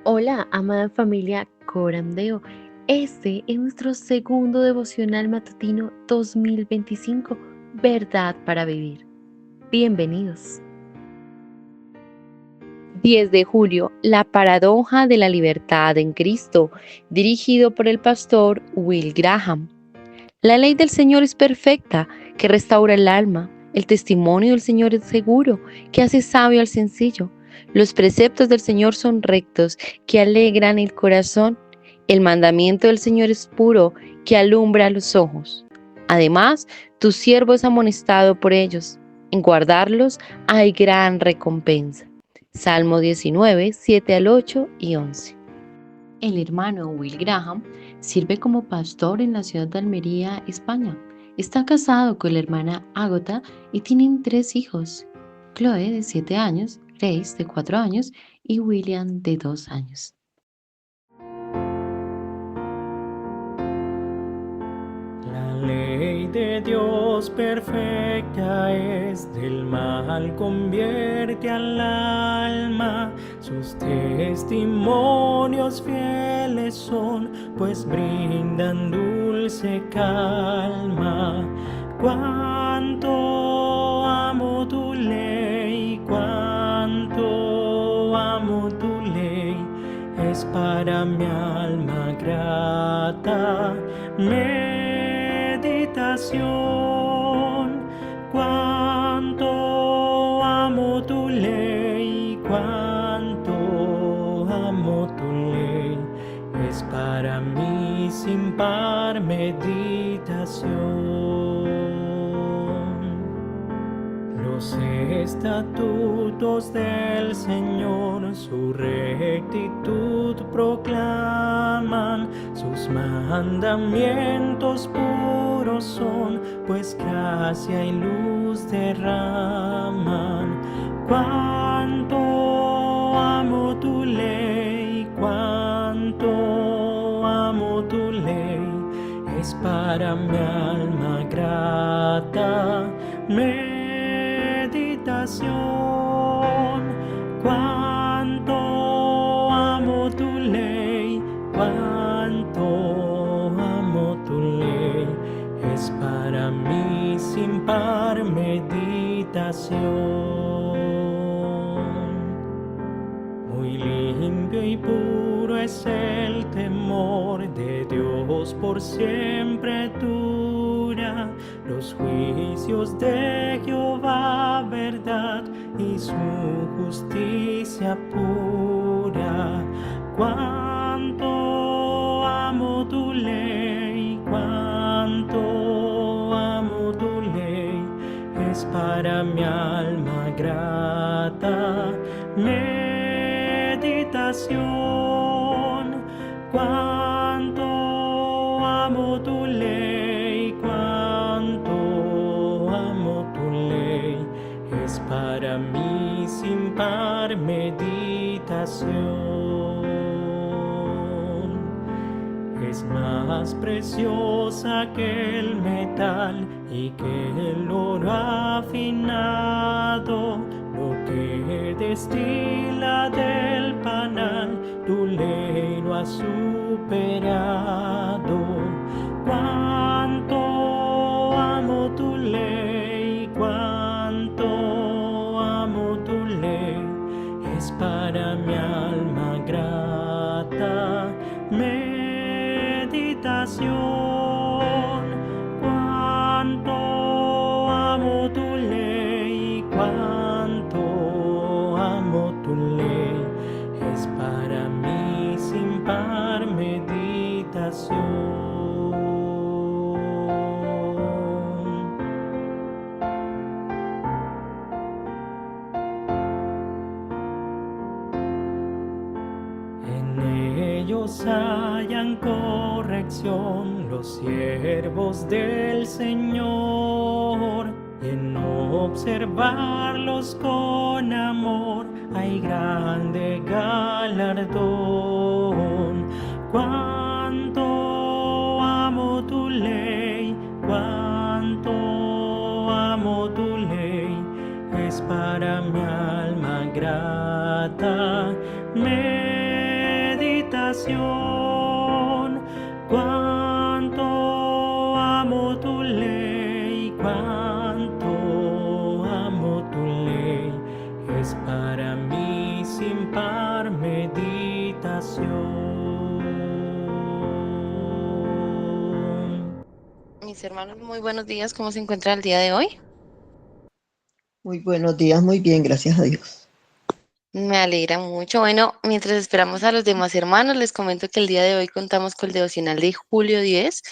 Hola, amada familia Corandeo. Este es nuestro segundo devocional matutino 2025, Verdad para Vivir. Bienvenidos. 10 de julio, la paradoja de la libertad en Cristo, dirigido por el pastor Will Graham. La ley del Señor es perfecta, que restaura el alma. El testimonio del Señor es seguro, que hace sabio al sencillo. Los preceptos del Señor son rectos, que alegran el corazón. El mandamiento del Señor es puro, que alumbra los ojos. Además, tu siervo es amonestado por ellos. En guardarlos hay gran recompensa. Salmo 19, 7 al 8 y 11. El hermano Will Graham sirve como pastor en la ciudad de Almería, España. Está casado con la hermana Ágota y tienen 3 hijos: Chloe, de 7 años, Grace, de 4 años, y William, de 2 años. La ley de Dios perfecta es, del mal convierte al alma. Sus testimonios fieles son, pues brindan dulce calma. Cuánto amo tu ley, cuánto amo tu ley, es para mi alma grata. Meditación, cuánto amo tu ley, cuánto amo tu ley, es para mí sin par meditación. Los estatutos del Señor su rectitud proclaman, sus mandamientos puros son, pues gracia y luz derraman. Cuánto amo tu ley, cuánto amo tu ley, es para mi alma grata. Meditación, cuánto amo tu ley, cuánto amo tu ley, es para mí sin par meditación. Muy limpio y puro es el temor de Dios, por siempre dura. Los juicios de Jehová, verdad, y su justicia pura. Cuánto amo tu ley, cuánto amo tu ley, es para mi alma grata. Meditación, cuánto amo tu ley, cuánto amo tu ley, es para mí sin par meditación. Es más preciosa que el metal y que el oro afinado, lo que destila del panal, tu ley lo ha superado. Cuánto amo tu ley, cuánto amo tu ley, es para mi alma grata. Meditación, cuánto amo tu ley, cuánto amo tu ley, es para mí sin par meditación. En ellos hallan corrección los siervos del Señor, y en observarlos con amor hay grande galardón. Cuánto amo tu ley, cuánto amo tu ley, es para mi alma grata. Meditación, salvación. Cuánto amo tu ley, cuánto amo tu ley, es para mí sin par meditación. Mis hermanos, muy buenos días. ¿Cómo se encuentra el día de hoy? Muy buenos días, muy bien, gracias a Dios. Me alegra mucho. Bueno, mientras esperamos a los demás hermanos, les comento que el día de hoy contamos con el devocional de Julio 10,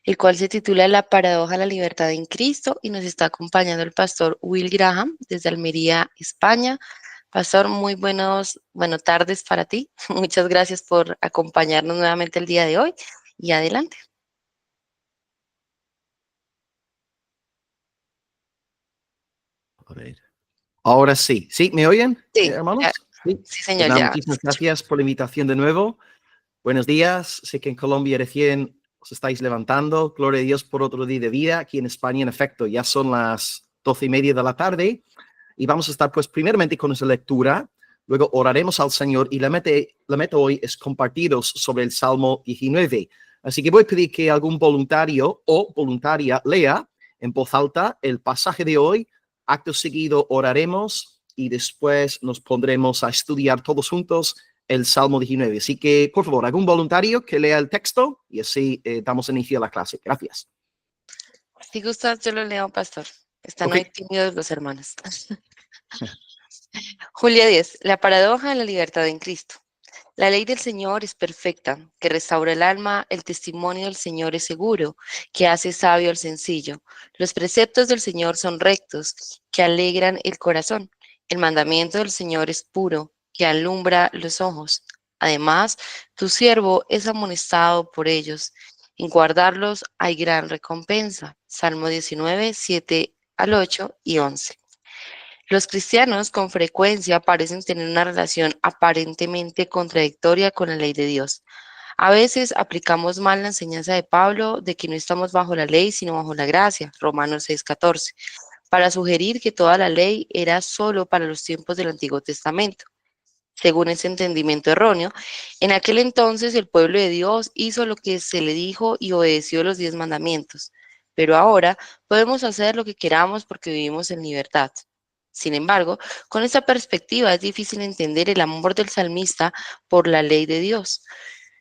el cual se titula La paradoja de la libertad en Cristo y nos está acompañando el pastor Will Graham desde Almería, España. Pastor, muy buenas tardes para ti. Muchas gracias por acompañarnos nuevamente el día de hoy y adelante. A ver. Ahora sí. ¿Sí? ¿Me oyen, Sí, hermanos? Sí. sí, Pues señor, nada, ya. muchísimas gracias por la invitación de nuevo. Buenos días. Sé que en Colombia recién os estáis levantando. Gloria a Dios por otro día de vida. Aquí en España, en efecto, ya son las 12:30 de la tarde y vamos a estar, pues, primeramente con nuestra lectura. Luego oraremos al Señor y la meta hoy es compartiros sobre el Salmo 19. Así que voy a pedir que algún voluntario o voluntaria lea en voz alta el pasaje de hoy. Acto seguido oraremos y después nos pondremos a estudiar todos juntos el Salmo 19. Así que, por favor, algún voluntario que lea el texto y así damos inicio a la clase. Gracias. Si gustas, yo lo leo, pastor. Están Ok. hoy tímidos los hermanos. Julia 10. La paradoja de la libertad en Cristo. La ley del Señor es perfecta, que restaura el alma, el testimonio del Señor es seguro, que hace sabio al sencillo. Los preceptos del Señor son rectos, que alegran el corazón. El mandamiento del Señor es puro, que alumbra los ojos. Además, tu siervo es amonestado por ellos. En guardarlos hay gran recompensa. Salmo 19, 7 al 8 y 11. Los cristianos con frecuencia parecen tener una relación aparentemente contradictoria con la ley de Dios. A veces aplicamos mal la enseñanza de Pablo de que no estamos bajo la ley, sino bajo la gracia, Romanos 6:14, para sugerir que toda la ley era solo para los tiempos del Antiguo Testamento. Según ese entendimiento erróneo, en aquel entonces el pueblo de Dios hizo lo que se le dijo y obedeció los 10 mandamientos, pero ahora podemos hacer lo que queramos porque vivimos en libertad. Sin embargo, con esta perspectiva es difícil entender el amor del salmista por la ley de Dios.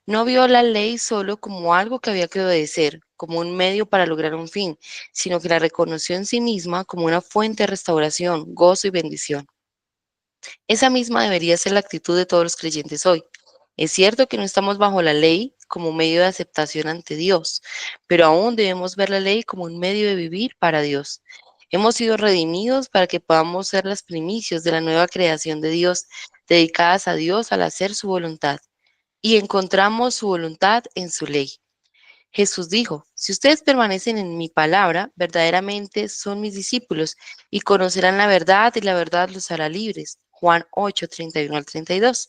No vio la ley solo como algo que había que obedecer, como un medio para lograr un fin, sino que la reconoció en sí misma como una fuente de restauración, gozo y bendición. Esa misma debería ser la actitud de todos los creyentes hoy. Es cierto que no estamos bajo la ley como medio de aceptación ante Dios, pero aún debemos ver la ley como un medio de vivir para Dios. Hemos sido redimidos para que podamos ser las primicias de la nueva creación de Dios, dedicadas a Dios al hacer su voluntad. Y encontramos su voluntad en su ley. Jesús dijo, si ustedes permanecen en mi palabra, verdaderamente son mis discípulos y conocerán la verdad y la verdad los hará libres. Juan 8, 31 al 32.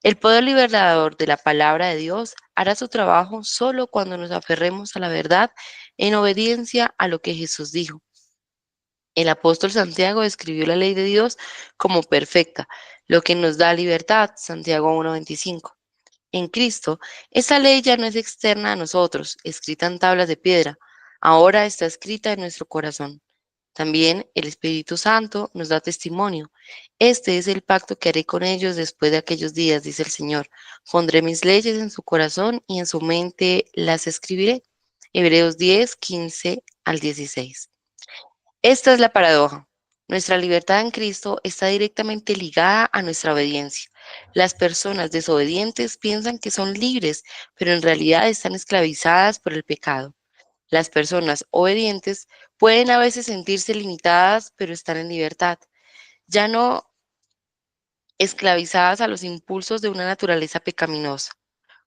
El poder liberador de la palabra de Dios hará su trabajo solo cuando nos aferremos a la verdad en obediencia a lo que Jesús dijo. El apóstol Santiago describió la ley de Dios como perfecta, lo que nos da libertad, Santiago 1:25. En Cristo, esa ley ya no es externa a nosotros, escrita en tablas de piedra, ahora está escrita en nuestro corazón. También el Espíritu Santo nos da testimonio. Este es el pacto que haré con ellos después de aquellos días, dice el Señor. Pondré mis leyes en su corazón y en su mente las escribiré. Hebreos 10, 15 al 16. Esta es la paradoja. Nuestra libertad en Cristo está directamente ligada a nuestra obediencia. Las personas desobedientes piensan que son libres, pero en realidad están esclavizadas por el pecado. Las personas obedientes pueden a veces sentirse limitadas, pero están en libertad, ya no esclavizadas a los impulsos de una naturaleza pecaminosa.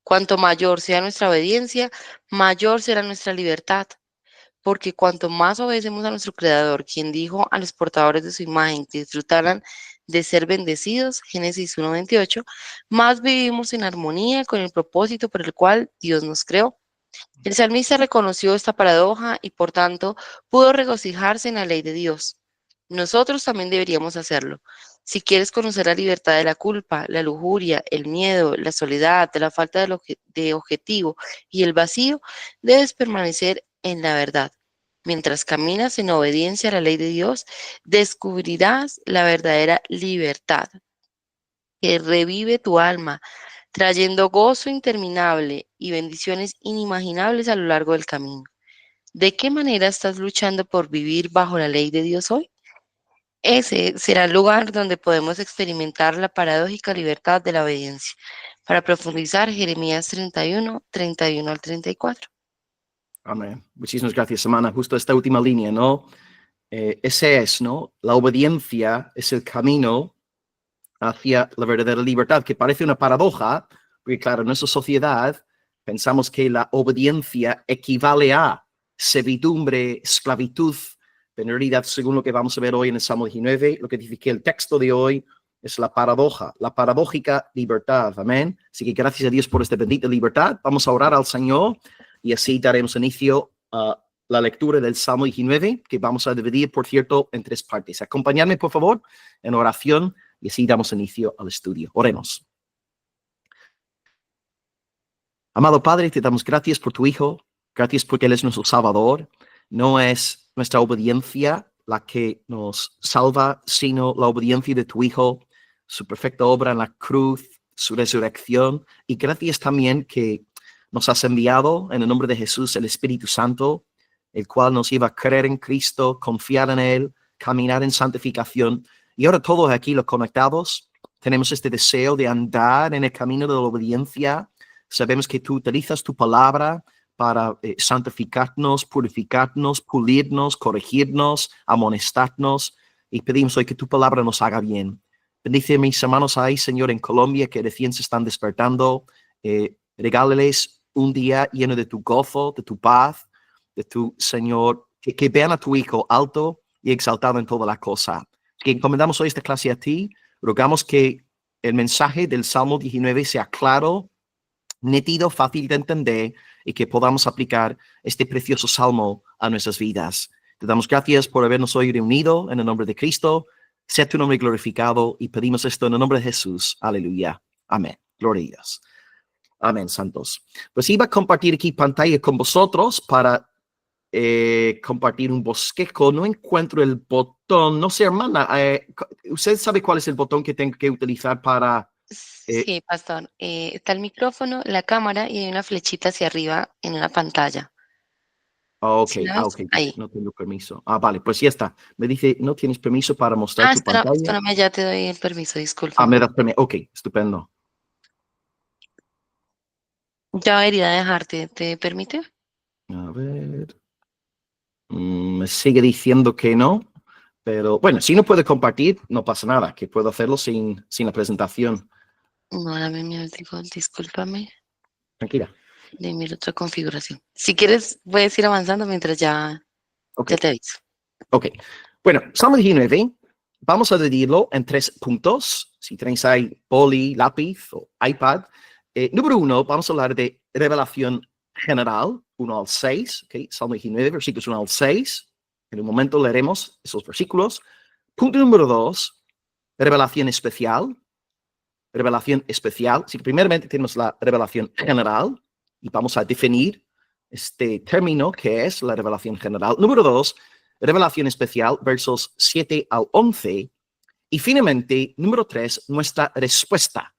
Cuanto mayor sea nuestra obediencia, mayor será nuestra libertad. Porque cuanto más obedecemos a nuestro Creador, quien dijo a los portadores de su imagen que disfrutaran de ser bendecidos, Génesis 1:28, más vivimos en armonía con el propósito por el cual Dios nos creó. El salmista reconoció esta paradoja y por tanto pudo regocijarse en la ley de Dios. Nosotros también deberíamos hacerlo. Si quieres conocer la libertad de la culpa, la lujuria, el miedo, la soledad, la falta de objetivo y el vacío, debes permanecer en la verdad. Mientras caminas en obediencia a la ley de Dios, descubrirás la verdadera libertad que revive tu alma, trayendo gozo interminable y bendiciones inimaginables a lo largo del camino. ¿De qué manera estás luchando por vivir bajo la ley de Dios hoy? Ese será el lugar donde podemos experimentar la paradójica libertad de la obediencia. Para profundizar, Jeremías 31, 31 al 34. Amén. Muchísimas gracias, hermana. Justo esta última línea, ¿no? Ese es, ¿no? La obediencia es el camino hacia la verdadera libertad, que parece una paradoja, porque claro, en nuestra sociedad pensamos que la obediencia equivale a servidumbre, esclavitud, pero en realidad, según lo que vamos a ver hoy en el Salmo 19, lo que dice que el texto de hoy es la paradoja, la paradójica libertad, amén. Así que gracias a Dios por esta bendita libertad. Vamos a orar al Señor y así daremos inicio a la lectura del Salmo 19, que vamos a dividir, por cierto, en 3 partes. Acompañadme, por favor, en oración y así damos inicio al estudio. Oremos. Amado Padre, te damos gracias por tu Hijo, gracias porque Él es nuestro Salvador. No es nuestra obediencia la que nos salva, sino la obediencia de tu Hijo, su perfecta obra en la cruz, su resurrección. Y gracias también que nos has enviado en el nombre de Jesús el Espíritu Santo, el cual nos lleva a creer en Cristo, confiar en Él, caminar en santificación. Y ahora todos aquí los conectados tenemos este deseo de andar en el camino de la obediencia. Sabemos que tú utilizas tu palabra para santificarnos, purificarnos, pulirnos, corregirnos, amonestarnos. Y pedimos hoy que tu palabra nos haga bien. Bendice a mis hermanos ahí, Señor, en Colombia, que recién se están despertando. Regálales un día lleno de tu gozo, de tu paz, de tu, Señor, que vean a tu Hijo alto y exaltado en toda la cosa. Que encomendamos hoy esta clase a ti. Rogamos que el mensaje del Salmo 19 sea claro, nítido, fácil de entender y que podamos aplicar este precioso salmo a nuestras vidas. Te damos gracias por habernos hoy reunido en el nombre de Cristo. Sea tu nombre glorificado y pedimos esto en el nombre de Jesús. Aleluya. Amén. Gloria a Dios. Amén, santos. Pues iba a compartir aquí pantalla con vosotros para compartir un bosquejo. No encuentro el botón. No sé, hermana, ¿usted sabe cuál es el botón que tengo que utilizar para... Sí, pastor. Está el micrófono, la cámara y hay una flechita hacia arriba en la pantalla. Ok, ¿Sí la ves? ok, Ahí. no tengo permiso. Vale, pues ya está. Me dice, no tienes permiso para mostrar tu pantalla. Espérame, ya te doy el permiso, disculpa. Me das permiso. Ok, estupendo. Ya debería dejarte, ¿te permite? A ver. Me sigue diciendo que no, pero bueno, si no puede compartir, no pasa nada, que puedo hacerlo sin la presentación. No, dame mi discúlpame. Tranquila. De mi otra configuración. Si quieres, puedes ir avanzando mientras ya te aviso. Ok. Bueno, Salmo 19, vamos a dividirlo en 3 puntos. Si tenéis ahí boli, lápiz o iPad. Número 1, vamos a hablar de revelación general, 1 al 6. Okay. Salmo 19, versículos 1 al 6. En un momento leeremos esos versículos. Punto número 2, revelación especial. Revelación especial. Así que primeramente tenemos la revelación general y vamos a definir este término que es la revelación general. Número 2, revelación especial, versos 7 al 11. Y finalmente, número 3, nuestra respuesta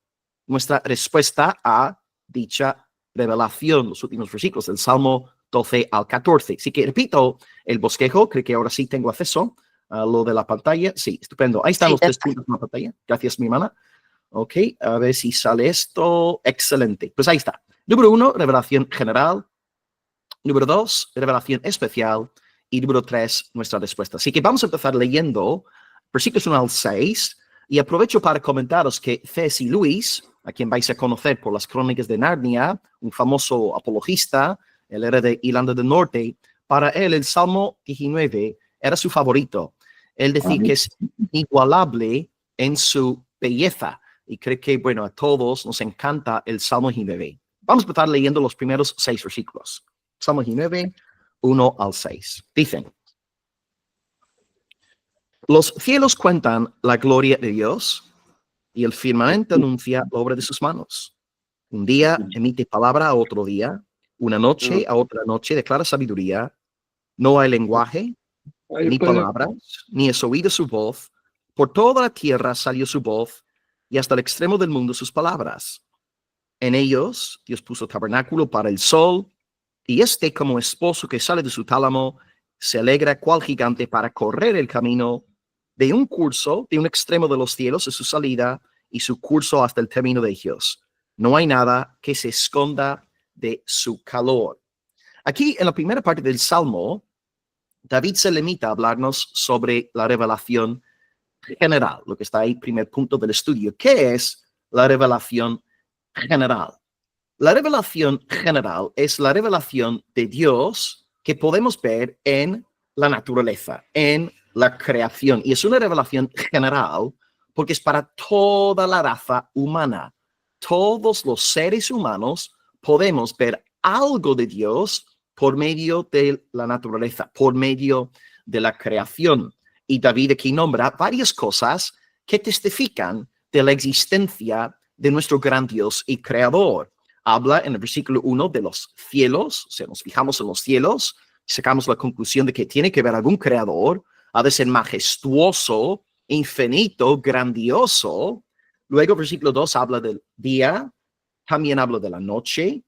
a dicha revelación, los últimos versículos del Salmo 12 al 14. Así que repito el bosquejo, creo que ahora sí tengo acceso a lo de la pantalla. Sí, estupendo. Ahí están los 3 puntos en la pantalla. Gracias, mi hermana. Ok, a ver si sale esto. Excelente. Pues ahí está. Número 1, revelación general. Número 2, revelación especial. Y número 3, nuestra respuesta. Así que vamos a empezar leyendo versículos 1 al 6. Y aprovecho para comentaros que C.S. Lewis, a quien vais a conocer por las Crónicas de Narnia, un famoso apologista, él era de Irlanda del Norte, para él el Salmo 19 era su favorito. Él decía que es inigualable en su belleza. Y creo que, bueno, a todos nos encanta el Salmo 19. Vamos a empezar leyendo los primeros 6 versículos. Salmo 19, 1 al 6. Dicen: Los cielos cuentan la gloria de Dios y el firmamento anuncia la obra de sus manos. Un día emite palabra a otro día, una noche a otra noche declara sabiduría. No hay lenguaje, ni palabras, ni es oída su voz. Por toda la tierra salió su voz, y hasta el extremo del mundo sus palabras. En ellos Dios puso tabernáculo para el sol, y este, como esposo que sale de su tálamo, se alegra cual gigante para correr el camino de un curso, de un extremo de los cielos es su salida, y su curso hasta el término de ellos. No hay nada que se esconda de su calor. Aquí, en la primera parte del Salmo, David se limita a hablarnos sobre la revelación general, lo que está ahí, primer punto del estudio. ¿Qué es la revelación general? La revelación general es la revelación de Dios que podemos ver en la naturaleza, en la creación. Y es una revelación general porque es para toda la raza humana. Todos los seres humanos podemos ver algo de Dios por medio de la naturaleza, por medio de la creación. Y David aquí nombra varias cosas que testifican de la existencia de nuestro gran Dios y creador. Habla en el versículo 1 de los cielos, o sea, nos fijamos en los cielos, sacamos la conclusión de que tiene que haber algún creador, ha de ser majestuoso, infinito, grandioso. Luego, versículo 2 habla del día, también habla de la noche.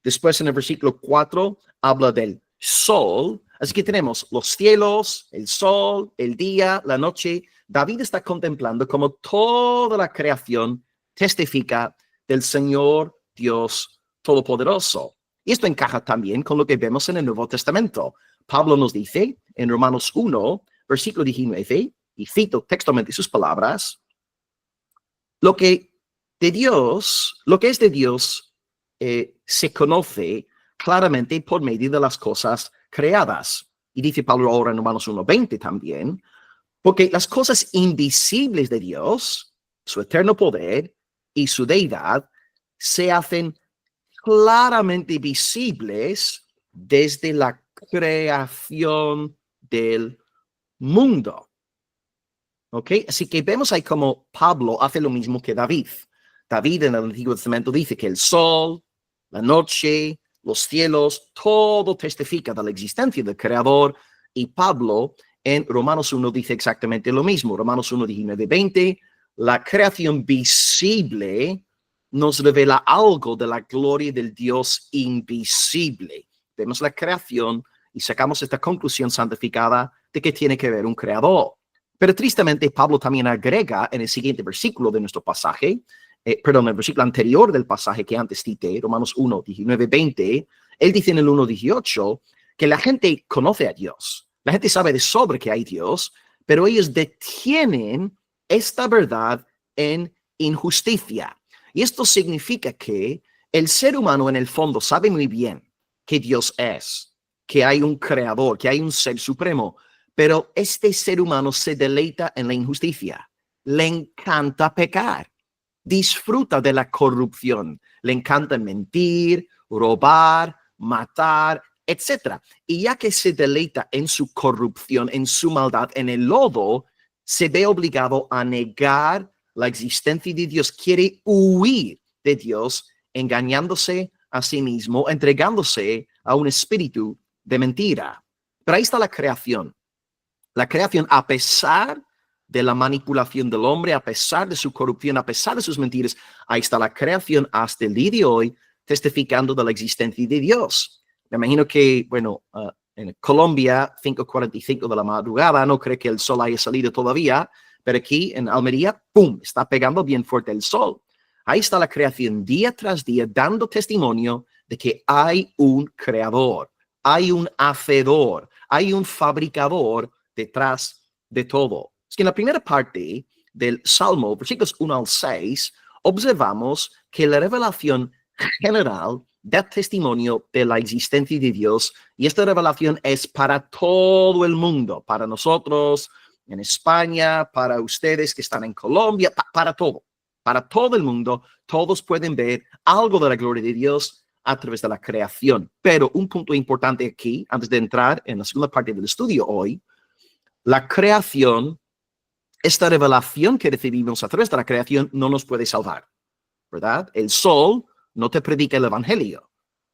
Después, en el versículo 4, habla del sol. Así que tenemos los cielos, el sol, el día, la noche. David está contemplando cómo toda la creación testifica del Señor Dios Todopoderoso. Y esto encaja también con lo que vemos en el Nuevo Testamento. Pablo nos dice en Romanos 1, versículo 19, y cito textualmente sus palabras, lo que es de Dios se conoce claramente por medio de las cosas creadas. Y dice Pablo ahora en Romanos 1:20 también, porque las cosas invisibles de Dios, su eterno poder y su deidad, se hacen claramente visibles desde la creación del mundo. ¿Ok? Así que vemos ahí como Pablo hace lo mismo que David. David en el Antiguo Testamento dice que el sol, la noche, los cielos, todo testifica de la existencia del Creador. Y Pablo en Romanos 1 dice exactamente lo mismo. Romanos 1, 19-20, la creación visible nos revela algo de la gloria del Dios invisible. Vemos la creación y sacamos esta conclusión santificada de que tiene que haber un creador. Pero tristemente Pablo también agrega en el siguiente versículo de nuestro pasaje, el versículo anterior del pasaje que antes cité, Romanos 1, 19-20, él dice en el 1:18 que la gente conoce a Dios, la gente sabe de sobre que hay Dios, pero ellos detienen esta verdad en injusticia. Y esto significa que el ser humano en el fondo sabe muy bien que Dios es, que hay un creador, que hay un ser supremo, pero este ser humano se deleita en la injusticia, le encanta pecar. Disfruta de la corrupción, le encanta mentir, robar, matar, etc. Y ya que se deleita en su corrupción, en su maldad, en el lodo, se ve obligado a negar la existencia de Dios, quiere huir de Dios, engañándose a sí mismo, entregándose a un espíritu de mentira. Pero ahí está la creación. La creación, a pesar de la manipulación del hombre, a pesar de su corrupción, a pesar de sus mentiras, ahí está la creación hasta el día de hoy, testificando de la existencia de Dios. Me imagino que, en Colombia, 5:45 de la madrugada, no creo que el sol haya salido todavía, pero aquí en Almería, ¡pum!, está pegando bien fuerte el sol. Ahí está la creación día tras día, dando testimonio de que hay un creador, hay un hacedor, hay un fabricador detrás de todo. Es que en la primera parte del Salmo, versículos 1-6, observamos que la revelación general da testimonio de la existencia de Dios, y esta revelación es para todo el mundo, para nosotros en España, para ustedes que están en Colombia, para todo el mundo. Todos pueden ver algo de la gloria de Dios a través de la creación. Pero un punto importante aquí, antes de entrar en la segunda parte del estudio hoy, la creación esta revelación que recibimos a través de la creación no nos puede salvar, ¿verdad? El sol no te predica el evangelio,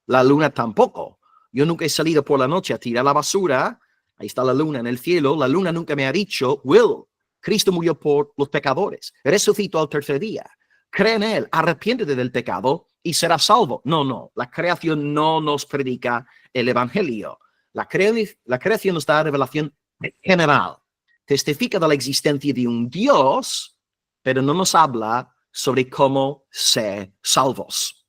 la luna tampoco. Yo nunca he salido por la noche a tirar la basura, ahí está la luna en el cielo, la luna nunca me ha dicho, Will, Cristo murió por los pecadores, resucitó al tercer día, cree en él, arrepiéntete del pecado y serás salvo. No, la creación no nos predica el evangelio. La creación nos da revelación general, testifica de la existencia de un Dios, pero no nos habla sobre cómo ser salvos.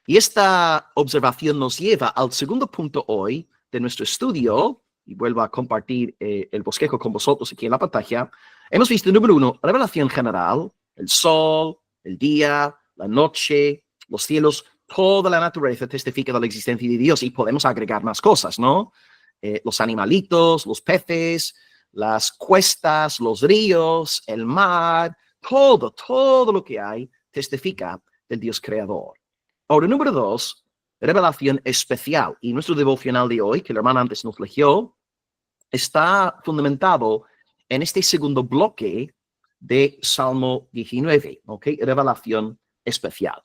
Y esta observación nos lleva al segundo punto hoy de nuestro estudio, y vuelvo a compartir el bosquejo con vosotros aquí en la pantalla. Hemos visto, número 1, revelación general, el sol, el día, la noche, los cielos, toda la naturaleza testifica de la existencia de Dios, y podemos agregar más cosas, ¿no? Los animalitos, los peces, las cuestas, los ríos, el mar, todo lo que hay testifica del Dios creador. Ahora, número 2, revelación especial. Y nuestro devocional de hoy, que la hermana antes nos leyó, está fundamentado en este segundo bloque de Salmo 19, ¿ok? Revelación especial.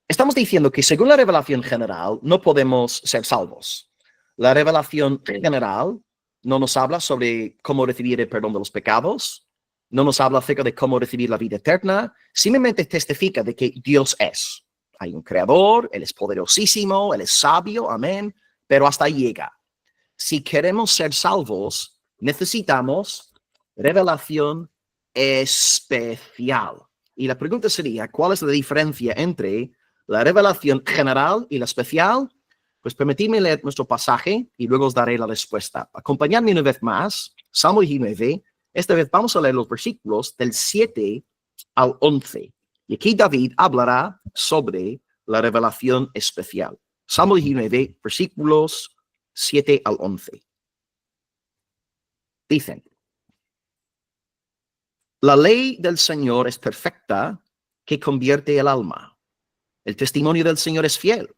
Estamos diciendo que según la revelación general no podemos ser salvos. La revelación general no nos habla sobre cómo recibir el perdón de los pecados, no nos habla acerca de cómo recibir la vida eterna, simplemente testifica de que Dios es. Hay un creador, Él es poderosísimo, Él es sabio, amén, pero hasta ahí llega. Si queremos ser salvos, necesitamos revelación especial. Y la pregunta sería, ¿cuál es la diferencia entre la revelación general y la especial? Pues permitidme leer nuestro pasaje y luego os daré la respuesta. Acompañadme una vez más, Salmo 19. Esta vez vamos a leer los versículos del 7 al 11. Y aquí David hablará sobre la revelación especial. Salmo 19, versículos 7 al 11. Dicen: la ley del Señor es perfecta, que convierte el alma. El testimonio del Señor es fiel,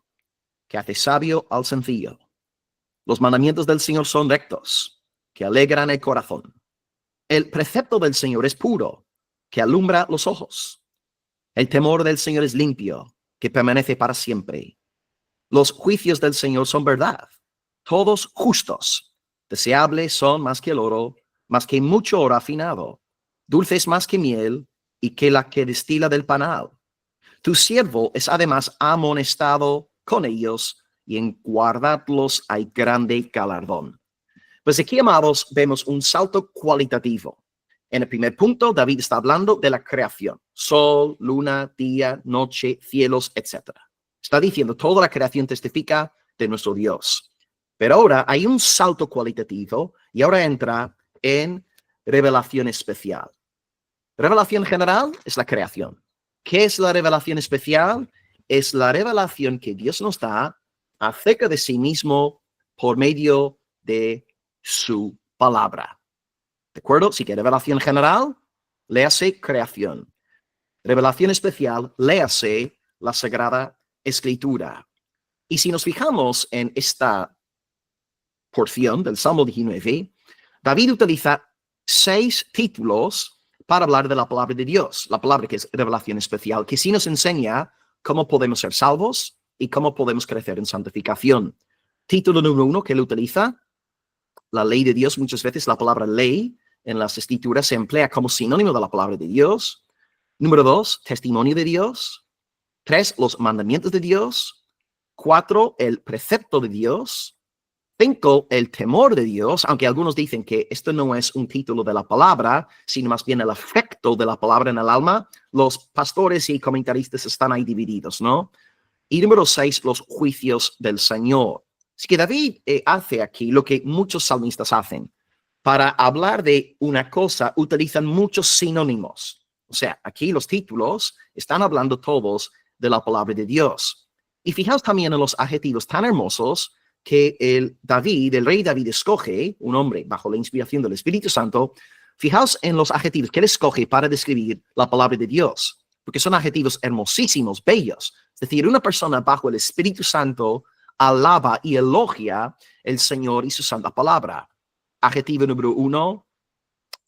que hace sabio al sencillo. Los mandamientos del Señor son rectos, que alegran el corazón. El precepto del Señor es puro, que alumbra los ojos. El temor del Señor es limpio, que permanece para siempre. Los juicios del Señor son verdad, todos justos. Deseables son más que el oro, más que mucho oro afinado. Dulces más que miel, y que la que destila del panal. Tu siervo es además amonestado con ellos, y en guardarlos hay grande galardón. Pues aquí, amados, vemos un salto cualitativo. En el primer punto, David está hablando de la creación. Sol, luna, día, noche, cielos, etc. Está diciendo, toda la creación testifica de nuestro Dios. Pero ahora hay un salto cualitativo y ahora entra en revelación especial. Revelación general es la creación. ¿Qué es la revelación especial? Es la revelación que Dios nos da acerca de sí mismo por medio de su palabra. ¿De acuerdo? Así que revelación general, léase creación. Revelación especial, léase la Sagrada Escritura. Y si nos fijamos en esta porción del Salmo 19, David utiliza 6 títulos para hablar de la palabra de Dios, la palabra que es revelación especial, que sí nos enseña cómo podemos ser salvos y cómo podemos crecer en santificación. Título número 1 que él utiliza, la ley de Dios. Muchas veces la palabra ley en las escrituras se emplea como sinónimo de la palabra de Dios. Número 2, testimonio de Dios. 3, los mandamientos de Dios. 4, el precepto de Dios. 5, el temor de Dios, aunque algunos dicen que esto no es un título de la palabra, sino más bien el efecto de la palabra en el alma. Los pastores y comentaristas están ahí divididos, ¿no? Y número 6, los juicios del Señor. Así que David hace aquí lo que muchos salmistas hacen. Para hablar de una cosa, utilizan muchos sinónimos. O sea, aquí los títulos están hablando todos de la palabra de Dios. Y fijaos también en los adjetivos tan hermosos que el rey David escoge, un hombre bajo la inspiración del Espíritu Santo. Fijaos en los adjetivos que él escoge para describir la palabra de Dios, porque son adjetivos hermosísimos, bellos. Es decir, una persona bajo el Espíritu Santo alaba y elogia el Señor y su santa palabra. Adjetivo número 1,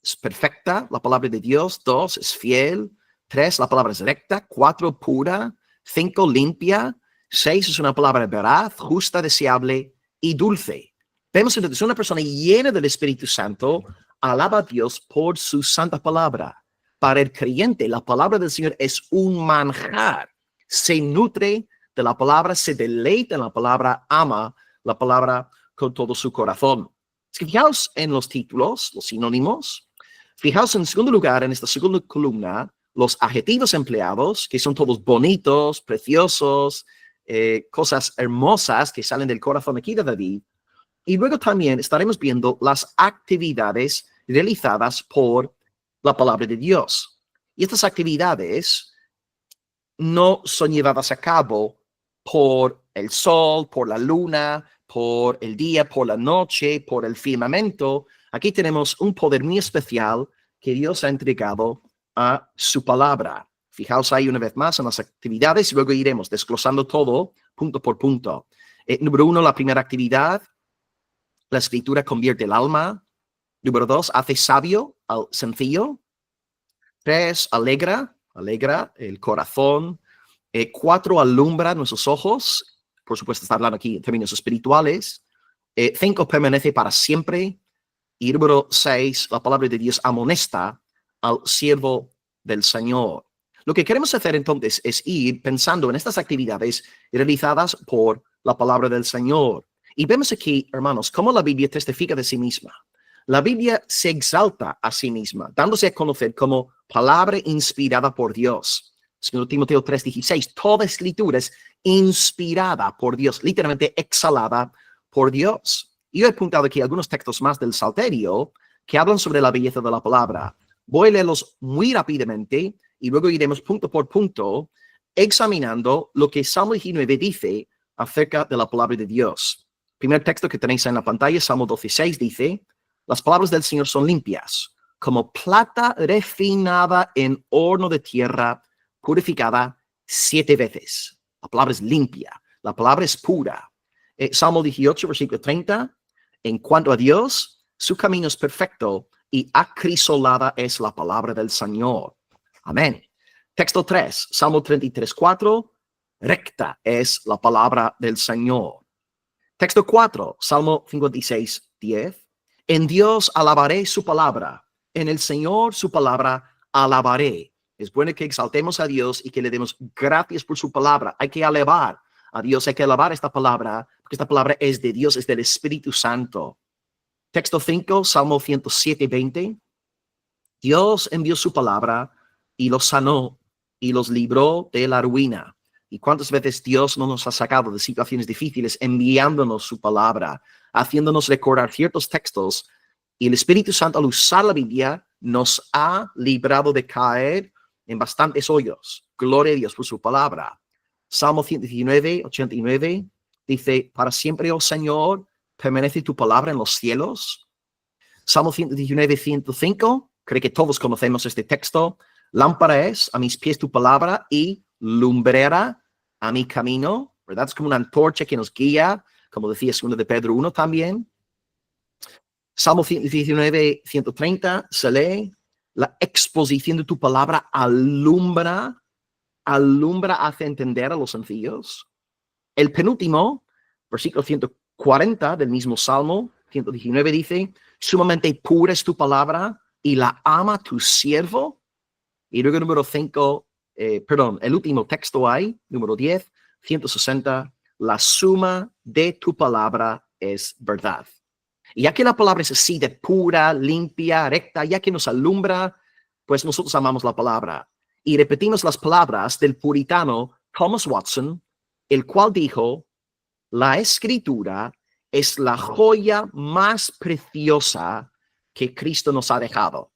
es perfecta, la palabra de Dios. 2, es fiel. 3, la palabra es recta. 4, pura. 5, limpia. 6, es una palabra veraz, justa, deseable y dulce. Vemos entonces una persona llena del Espíritu Santo alaba a Dios por su santa palabra. Para el creyente, la palabra del Señor es un manjar. Se nutre de la palabra, se deleita en la palabra, ama la palabra con todo su corazón. Es que fijaos en los títulos, los sinónimos. Fijaos en segundo lugar, en esta segunda columna, los adjetivos empleados, que son todos bonitos, preciosos, cosas hermosas que salen del corazón aquí de David. Y luego también estaremos viendo las actividades realizadas por la palabra de Dios. Y estas actividades no son llevadas a cabo por el sol, por la luna, por el día, por la noche, por el firmamento. Aquí tenemos un poder muy especial que Dios ha entregado a su palabra. Fijaos ahí una vez más en las actividades y luego iremos desglosando todo punto por punto. Número 1, la primera actividad, la escritura convierte el alma. Número 2, hace sabio al sencillo. 3, alegra el corazón. 4, alumbra nuestros ojos. Por supuesto, está hablando aquí en términos espirituales. 5, permanece para siempre. Y número 6, la palabra de Dios amonesta al siervo del Señor. Lo que queremos hacer entonces es ir pensando en estas actividades realizadas por la palabra del Señor. Y vemos aquí, hermanos, cómo la Biblia testifica de sí misma. La Biblia se exalta a sí misma, dándose a conocer como palabra inspirada por Dios. 2 Timoteo 3:16, toda escritura es inspirada por Dios, literalmente exhalada por Dios. Yo he apuntado aquí algunos textos más del Salterio que hablan sobre la belleza de la palabra. Voy a leerlos muy rápidamente y luego iremos punto por punto examinando lo que Salmo 19 dice acerca de la palabra de Dios. Primer texto que tenéis en la pantalla, Salmo 12:6 dice, las palabras del Señor son limpias, como plata refinada en horno de tierra, purificada 7 veces. La palabra es limpia, la palabra es pura. Salmo 18, versículo 30, en cuanto a Dios, su camino es perfecto y acrisolada es la palabra del Señor. Amén. Texto 3, Salmo 33:4, recta es la palabra del Señor. Texto 4, Salmo 56:10, en Dios alabaré su palabra, en el Señor su palabra alabaré. Es bueno que exaltemos a Dios y que le demos gracias por su palabra. Hay que alabar a Dios, hay que alabar esta palabra, porque esta palabra es de Dios, es del Espíritu Santo. Texto 5, Salmo 107:20, Dios envió su palabra y los sanó y los libró de la ruina. ¿Y cuántas veces Dios no nos ha sacado de situaciones difíciles enviándonos su palabra, haciéndonos recordar ciertos textos? Y el Espíritu Santo, al usar la Biblia, nos ha librado de caer en bastantes hoyos. Gloria a Dios por su palabra. Salmo 119:89 dice, para siempre, oh Señor, permanece tu palabra en los cielos. Salmo 119:105, creo que todos conocemos este texto. Lámpara es a mis pies tu palabra y lumbrera a mi camino, ¿verdad? Es como una antorcha que nos guía, como decía 2 de Pedro 1 también. Salmo 119:130 se lee, la exposición de tu palabra alumbra, hace entender a los sencillos. El penúltimo, versículo 140 del mismo Salmo 119 dice, sumamente pura es tu palabra y la ama tu siervo. Y luego número 5, el último texto hay, número 10, 160, la suma de tu palabra es verdad. Y ya que la palabra es así de pura, limpia, recta, ya que nos alumbra, pues nosotros amamos la palabra. Y repetimos las palabras del puritano Thomas Watson, el cual dijo, la escritura es la joya más preciosa que Cristo nos ha dejado.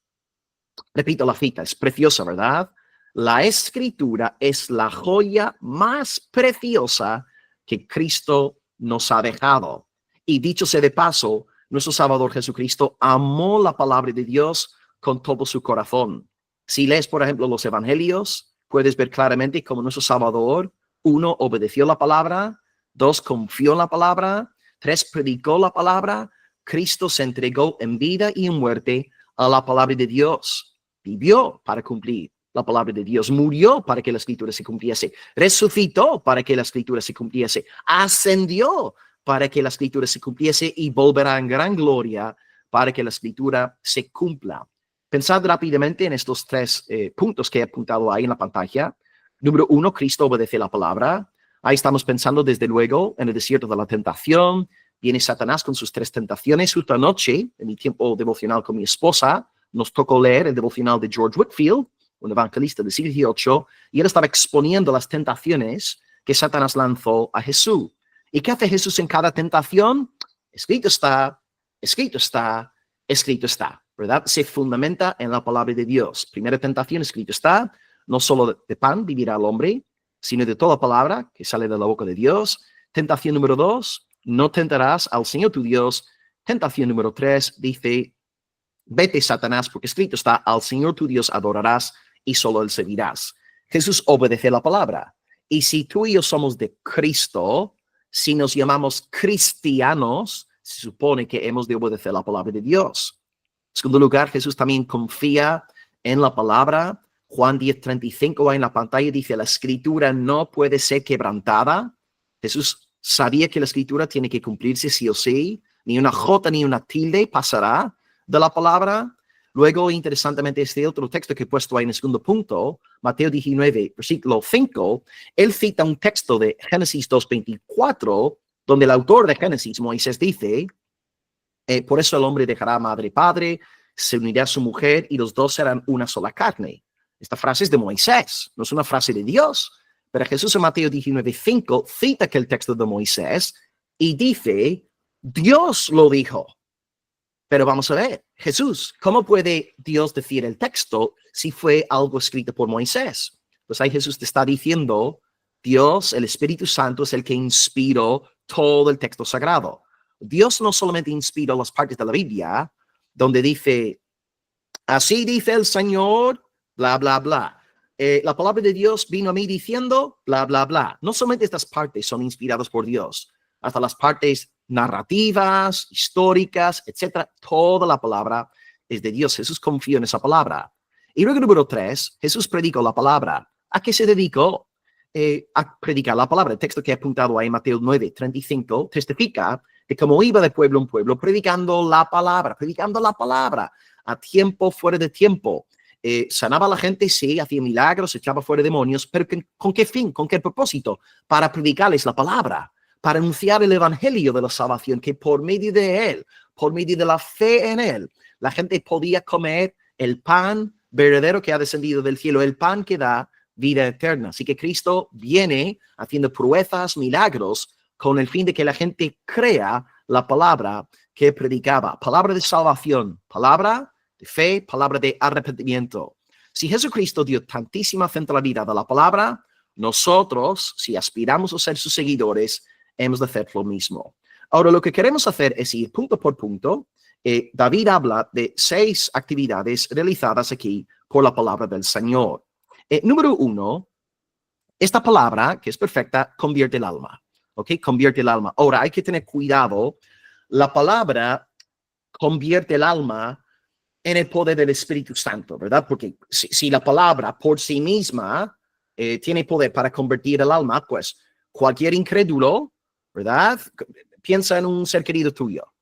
Repito la cita, es preciosa, ¿verdad? La escritura es la joya más preciosa que Cristo nos ha dejado. Y dicho sea de paso, nuestro Salvador Jesucristo amó la palabra de Dios con todo su corazón. Si lees, por ejemplo, los evangelios, puedes ver claramente cómo nuestro Salvador, 1, obedeció la palabra, 2, confió en la palabra, 3, predicó la palabra, Cristo se entregó en vida y en muerte a la palabra de Dios, vivió para cumplir la palabra de Dios, murió para que la escritura se cumpliese, resucitó para que la escritura se cumpliese, ascendió para que la escritura se cumpliese y volverá en gran gloria para que la escritura se cumpla. Pensad rápidamente en estos tres puntos que he apuntado ahí en la pantalla. Número 1, Cristo obedece la palabra. Ahí estamos pensando desde luego en el desierto de la tentación. Viene Satanás con sus 3 tentaciones. Justo anoche, en mi tiempo devocional con mi esposa, nos tocó leer el devocional de George Whitefield, un evangelista del siglo XVIII, y él estaba exponiendo las tentaciones que Satanás lanzó a Jesús. ¿Y qué hace Jesús en cada tentación? Escrito está, escrito está, escrito está, ¿verdad? Se fundamenta en la palabra de Dios. Primera tentación, escrito está, no solo de pan vivirá el hombre, sino de toda palabra que sale de la boca de Dios. Tentación número 2, no tentarás al Señor tu Dios. Tentación número 3, dice, vete, Satanás, porque escrito está, al Señor tu Dios adorarás y solo él servirás. Jesús obedece la palabra. Y si tú y yo somos de Cristo, si nos llamamos cristianos, se supone que hemos de obedecer la palabra de Dios. En segundo lugar, Jesús también confía en la palabra. Juan 10:35 en la pantalla dice, la escritura no puede ser quebrantada. Jesús sabía que la escritura tiene que cumplirse sí o sí. Ni una jota ni una tilde pasará de la palabra. Luego, interesantemente, este otro texto que he puesto ahí en el segundo punto, Mateo 19, versículo 5, él cita un texto de Génesis 2:24, donde el autor de Génesis, Moisés, dice, por eso el hombre dejará a madre y padre, se unirá a su mujer y los dos serán una sola carne. Esta frase es de Moisés, no es una frase de Dios. Pero Jesús en Mateo 19:5 cita aquel texto de Moisés y dice, Dios lo dijo. Pero vamos a ver, Jesús, ¿cómo puede Dios decir el texto si fue algo escrito por Moisés? Pues ahí Jesús te está diciendo, Dios, el Espíritu Santo, es el que inspiró todo el texto sagrado. Dios no solamente inspiró las partes de la Biblia, donde dice, así dice el Señor, bla, bla, bla. La palabra de Dios vino a mí diciendo, bla, bla, bla. No solamente estas partes son inspiradas por Dios, hasta las partes narrativas, históricas, etcétera. Toda la palabra es de Dios. Jesús confió en esa palabra. Y luego, número 3, Jesús predicó la palabra. ¿A qué se dedicó? A predicar la palabra. El texto que he apuntado ahí, Mateo 9:35, testifica que como iba de pueblo en pueblo, predicando la palabra, a tiempo, fuera de tiempo. Sanaba a la gente, sí, hacía milagros, echaba fuera demonios, pero ¿con qué fin? ¿Con qué propósito? Para predicarles la palabra, para anunciar el evangelio de la salvación, que por medio de él, por medio de la fe en él, la gente podía comer el pan verdadero que ha descendido del cielo, el pan que da vida eterna. Así que Cristo viene haciendo proezas, milagros, con el fin de que la gente crea la palabra que predicaba. Palabra de salvación, palabra de fe, palabra de arrepentimiento. Si Jesucristo dio tantísima centralidad a la palabra, nosotros, si aspiramos a ser sus seguidores, hemos de hacer lo mismo. Ahora, lo que queremos hacer es ir punto por punto. David habla de 6 actividades realizadas aquí por la palabra del Señor. Número 1, esta palabra, que es perfecta, convierte el alma. ¿Ok? Convierte el alma. Ahora, hay que tener cuidado. La palabra convierte el alma en el poder del Espíritu Santo, ¿verdad? Porque si la palabra por sí misma tiene poder para convertir el alma, pues cualquier incrédulo, ¿verdad? Piensa en un ser querido tuyo.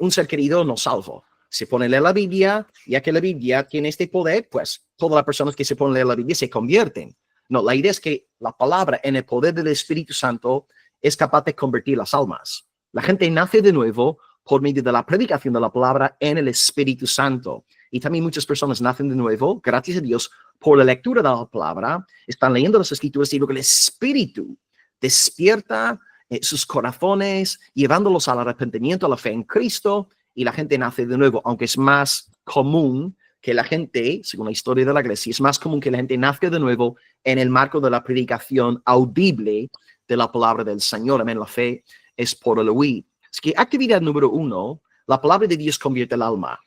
Un ser querido no salvo. Se pone a leer la Biblia, ya que la Biblia tiene este poder, pues todas las personas que se ponen a leer la Biblia se convierten. No, la idea es que la palabra en el poder del Espíritu Santo es capaz de convertir las almas. La gente nace de nuevo por medio de la predicación de la palabra en el Espíritu Santo. Y también muchas personas nacen de nuevo, gracias a Dios, por la lectura de la palabra, están leyendo las Escrituras y luego el Espíritu despierta sus corazones, llevándolos al arrepentimiento, a la fe en Cristo, y la gente nace de nuevo, aunque es más común que la gente, según la historia de la iglesia, es más común que la gente nazca de nuevo en el marco de la predicación audible de la palabra del Señor. Amén, la fe es por el oír. Es que actividad número 1, la palabra de Dios convierte el alma.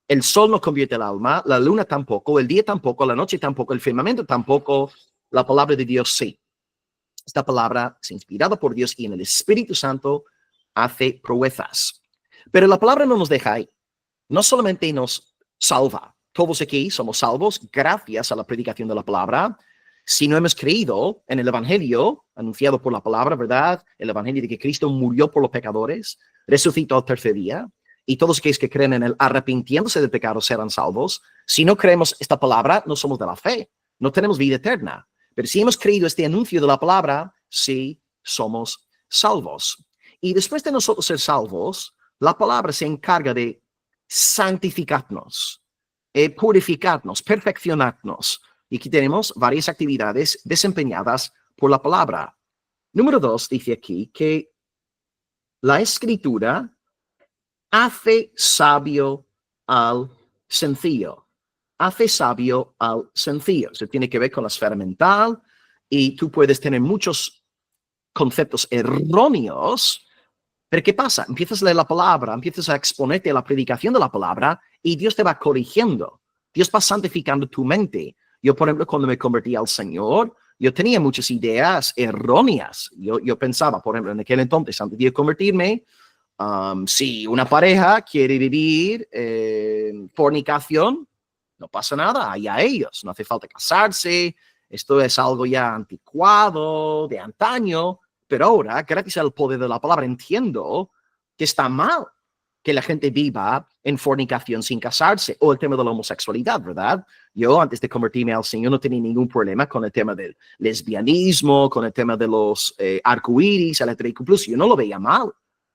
El sol no convierte el alma, la luna tampoco, el día tampoco, la noche tampoco, el firmamento tampoco, la palabra de Dios sí. Esta palabra es inspirada por Dios y en el Espíritu Santo hace proezas. Pero la palabra no nos deja ahí. No solamente nos salva. Todos aquí somos salvos gracias a la predicación de la palabra. Si no hemos creído en el Evangelio, anunciado por la palabra, ¿verdad? El Evangelio de que Cristo murió por los pecadores, resucitó al tercer día, y todos aquellos que creen en él arrepintiéndose del pecado serán salvos. Si no creemos esta palabra, no somos de la fe, no tenemos vida eterna. Pero si hemos creído este anuncio de la palabra, sí somos salvos. Y después de nosotros ser salvos, la palabra se encarga de santificarnos, purificarnos, perfeccionarnos. Y aquí tenemos varias actividades desempeñadas por la palabra. Número 2, dice aquí que la escritura hace sabio al sencillo. Hace sabio al sencillo. Eso tiene que ver con la esfera mental y tú puedes tener muchos conceptos erróneos. Pero ¿qué pasa? Empiezas a leer la palabra, empiezas a exponerte a la predicación de la palabra y Dios te va corrigiendo. Dios va santificando tu mente. Yo, por ejemplo, cuando me convertí al Señor, yo tenía muchas ideas erróneas. Yo pensaba, por ejemplo, en aquel entonces, antes de convertirme, si una pareja quiere vivir fornicación, no pasa nada, allá ellos, no hace falta casarse, esto es algo ya anticuado, de antaño, pero ahora, gracias al poder de la palabra, entiendo que está mal que la gente viva en fornicación sin casarse, o el tema de la homosexualidad, ¿verdad? Yo, antes de convertirme al Señor, no tenía ningún problema con el tema del lesbianismo, con el tema de los arcoíris, LGBTQ+, yo no lo veía mal.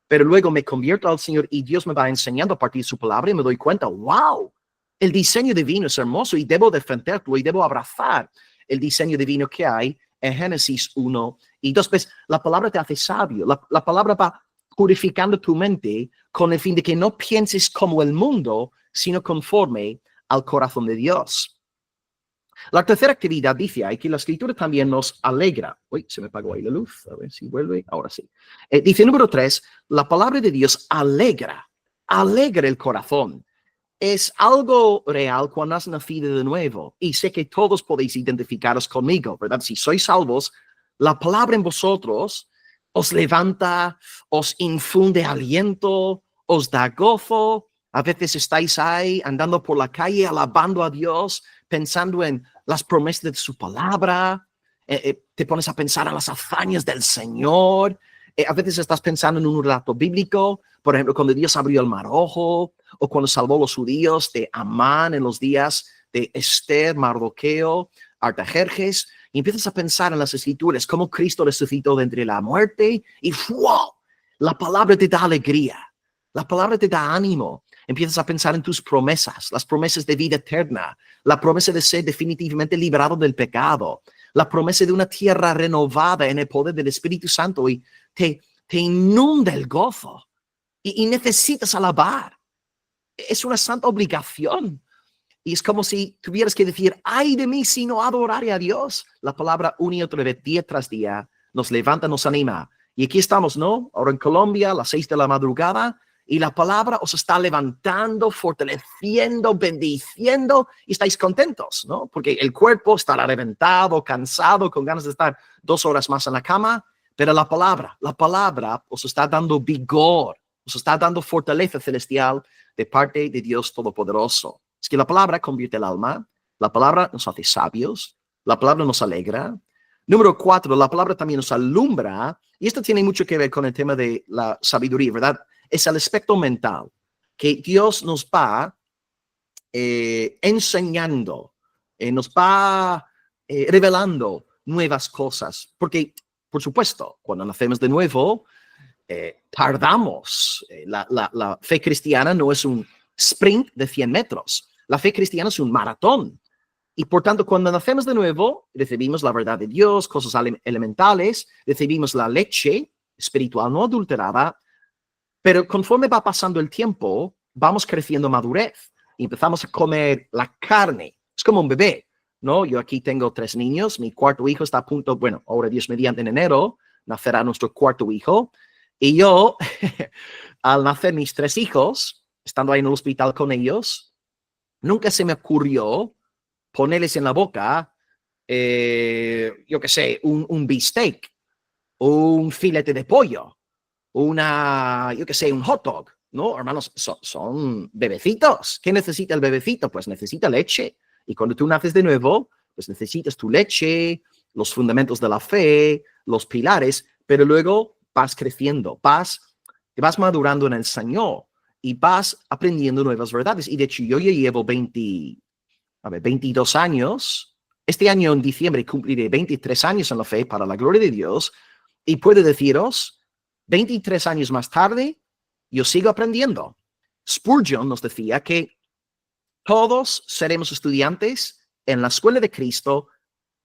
Pero luego me convierto al Señor y Dios me va enseñando a partir de su palabra y me doy cuenta, wow, el diseño divino es hermoso y debo defenderlo y debo abrazar el diseño divino que hay en Génesis 1 y 2. Pues la palabra te hace sabio, la palabra va purificando tu mente con el fin de que no pienses como el mundo, sino conforme al corazón de Dios. La tercera actividad dice ahí que la escritura también nos alegra. Uy, se me apagó ahí la luz. A ver si vuelve. Ahora sí. Dice número 3, la palabra de Dios alegra el corazón. Es algo real cuando has nacido de nuevo. Y sé que todos podéis identificaros conmigo, ¿verdad? Si sois salvos, la palabra en vosotros os levanta, os infunde aliento, os da gozo. A veces estáis ahí andando por la calle alabando a Dios, pensando en las promesas de su palabra, te pones a pensar en las hazañas del Señor, a veces estás pensando en un relato bíblico, por ejemplo, cuando Dios abrió el mar rojo, o cuando salvó a los judíos de Amán en los días de Esther, Mardoqueo, Artajerjes, y empiezas a pensar en las escrituras, cómo Cristo resucitó de entre la muerte, y ¡wow! La palabra te da alegría, la palabra te da ánimo. Empiezas a pensar en tus promesas, las promesas de vida eterna, la promesa de ser definitivamente liberado del pecado, la promesa de una tierra renovada en el poder del Espíritu Santo y te inunda el gozo y necesitas alabar. Es una santa obligación y es como si tuvieras que decir, ay de mí si no adoraré a Dios. La palabra una y otra vez, día tras día, nos levanta, nos anima. Y aquí estamos, ¿no? Ahora en Colombia, a las 6 de la madrugada, y la palabra os está levantando, fortaleciendo, bendiciendo, y estáis contentos, ¿no? Porque el cuerpo estará reventado, cansado, con ganas de estar 2 horas más en la cama, pero la palabra os está dando vigor, os está dando fortaleza celestial de parte de Dios Todopoderoso. Es que la palabra convierte el alma, la palabra nos hace sabios, la palabra nos alegra. Número 4, la palabra también nos alumbra, y esto tiene mucho que ver con el tema de la sabiduría, ¿verdad? Es el aspecto mental, que Dios nos va enseñando, nos va revelando nuevas cosas, porque, por supuesto, cuando nacemos de nuevo, tardamos. La fe cristiana no es un sprint de 100 metros, la fe cristiana es un maratón. Y por tanto, cuando nacemos de nuevo, recibimos la verdad de Dios, cosas elementales, recibimos la leche espiritual no adulterada, pero conforme va pasando el tiempo, vamos creciendo madurez y empezamos a comer la carne. Es como un bebé, ¿no? Yo aquí tengo 3 niños, mi cuarto hijo está a punto, bueno, ahora Dios mediante en enero, nacerá nuestro cuarto hijo. Y yo, al nacer mis 3 hijos, estando ahí en el hospital con ellos, nunca se me ocurrió ponerles en la boca, yo qué sé, un bistec, un filete de pollo, yo qué sé, un hot dog. No, hermanos, son bebecitos. ¿Qué necesita el bebecito? Pues necesita leche. Y cuando tú naces de nuevo, pues necesitas tu leche, los fundamentos de la fe, los pilares, pero luego vas creciendo, te vas madurando en el Señor y vas aprendiendo nuevas verdades. Y de hecho, yo ya llevo 22 años. Este año en diciembre cumpliré 23 años en la fe para la gloria de Dios. Y puedo deciros, 23 años más tarde, yo sigo aprendiendo. Spurgeon nos decía que todos seremos estudiantes en la escuela de Cristo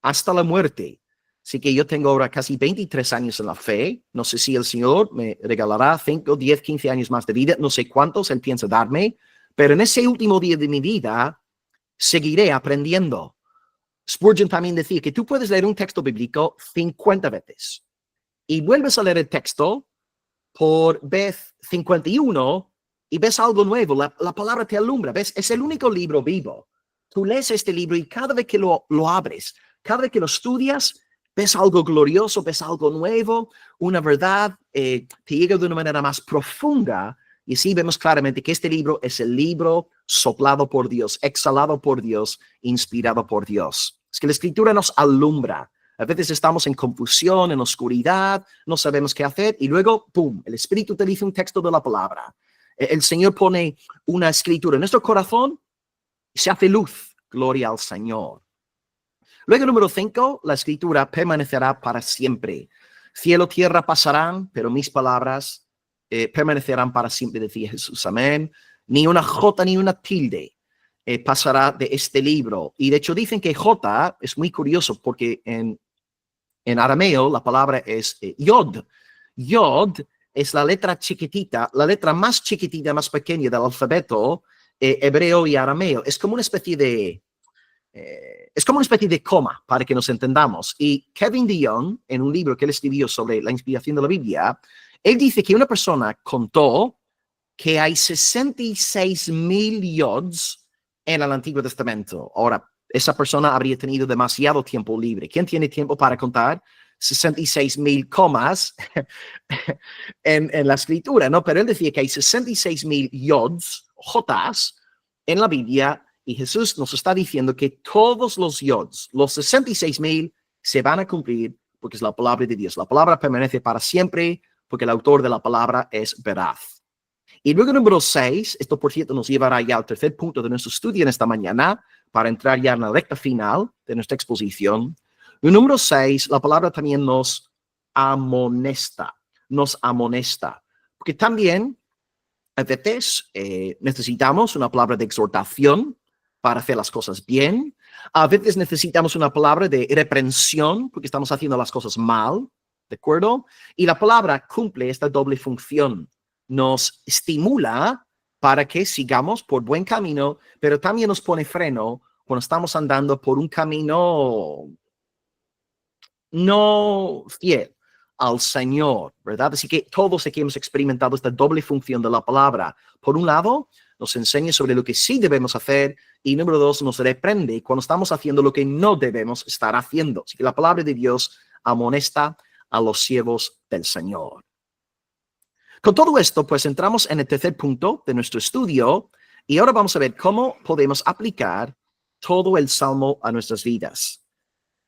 hasta la muerte. Así que yo tengo ahora casi 23 años en la fe. No sé si el Señor me regalará 5, 10, 15 años más de vida. No sé cuántos Él piensa darme. Pero en ese último día de mi vida, seguiré aprendiendo. Spurgeon también decía que tú puedes leer un texto bíblico 50 veces. Y vuelves a leer el texto por vez 51 y ves algo nuevo, la palabra te alumbra, ¿ves? Es el único libro vivo. Tú lees este libro y cada vez que lo abres, cada vez que lo estudias, ves algo glorioso, ves algo nuevo, una verdad te llega de una manera más profunda y así vemos claramente que este libro es el libro soplado por Dios, exhalado por Dios, inspirado por Dios. Es que la Escritura nos alumbra. A veces estamos en confusión, en oscuridad, no sabemos qué hacer y luego, ¡pum!, el Espíritu te dice un texto de la palabra. El Señor pone una escritura en nuestro corazón y se hace luz. Gloria al Señor. Luego, número 5, la Escritura permanecerá para siempre. Cielo, tierra pasarán, pero mis palabras permanecerán para siempre, decía Jesús. Amén. Ni una jota ni una tilde pasará de este libro. Y de hecho dicen que jota es muy curioso porque en arameo la palabra es yod. Yod es la letra chiquitita, la letra más chiquitita, más pequeña del alfabeto hebreo y arameo. Es como una especie de coma, para que nos entendamos. Y Kevin DeYoung, en un libro que él escribió sobre la inspiración de la Biblia, él dice que una persona contó que hay 66,000 yods en el Antiguo Testamento. Ahora, esa persona habría tenido demasiado tiempo libre. ¿Quién tiene tiempo para contar 66,000 comas en la Escritura? ¿No? Pero él decía que hay 66,000 yods, jotas, en la Biblia, y Jesús nos está diciendo que todos los yods, los 66,000, se van a cumplir porque es la palabra de Dios. La palabra permanece para siempre porque el autor de la palabra es veraz. Y luego, número 6, esto por cierto nos llevará ya al tercer punto de nuestro estudio en esta mañana, para entrar ya en la recta final de nuestra exposición. Y número 6, la palabra también nos amonesta, porque también a veces necesitamos una palabra de exhortación para hacer las cosas bien. A veces necesitamos una palabra de reprensión porque estamos haciendo las cosas mal, ¿de acuerdo? Y la palabra cumple esta doble función. Nos estimula para que sigamos por buen camino, pero también nos pone freno cuando estamos andando por un camino no fiel al Señor, ¿verdad? Así que todos aquí hemos experimentado esta doble función de la palabra. Por un lado, nos enseña sobre lo que sí debemos hacer y número 2, nos reprende cuando estamos haciendo lo que no debemos estar haciendo. Así que la palabra de Dios amonesta a los siervos del Señor. Con todo esto, pues entramos en el tercer punto de nuestro estudio y ahora vamos a ver cómo podemos aplicar todo el Salmo a nuestras vidas.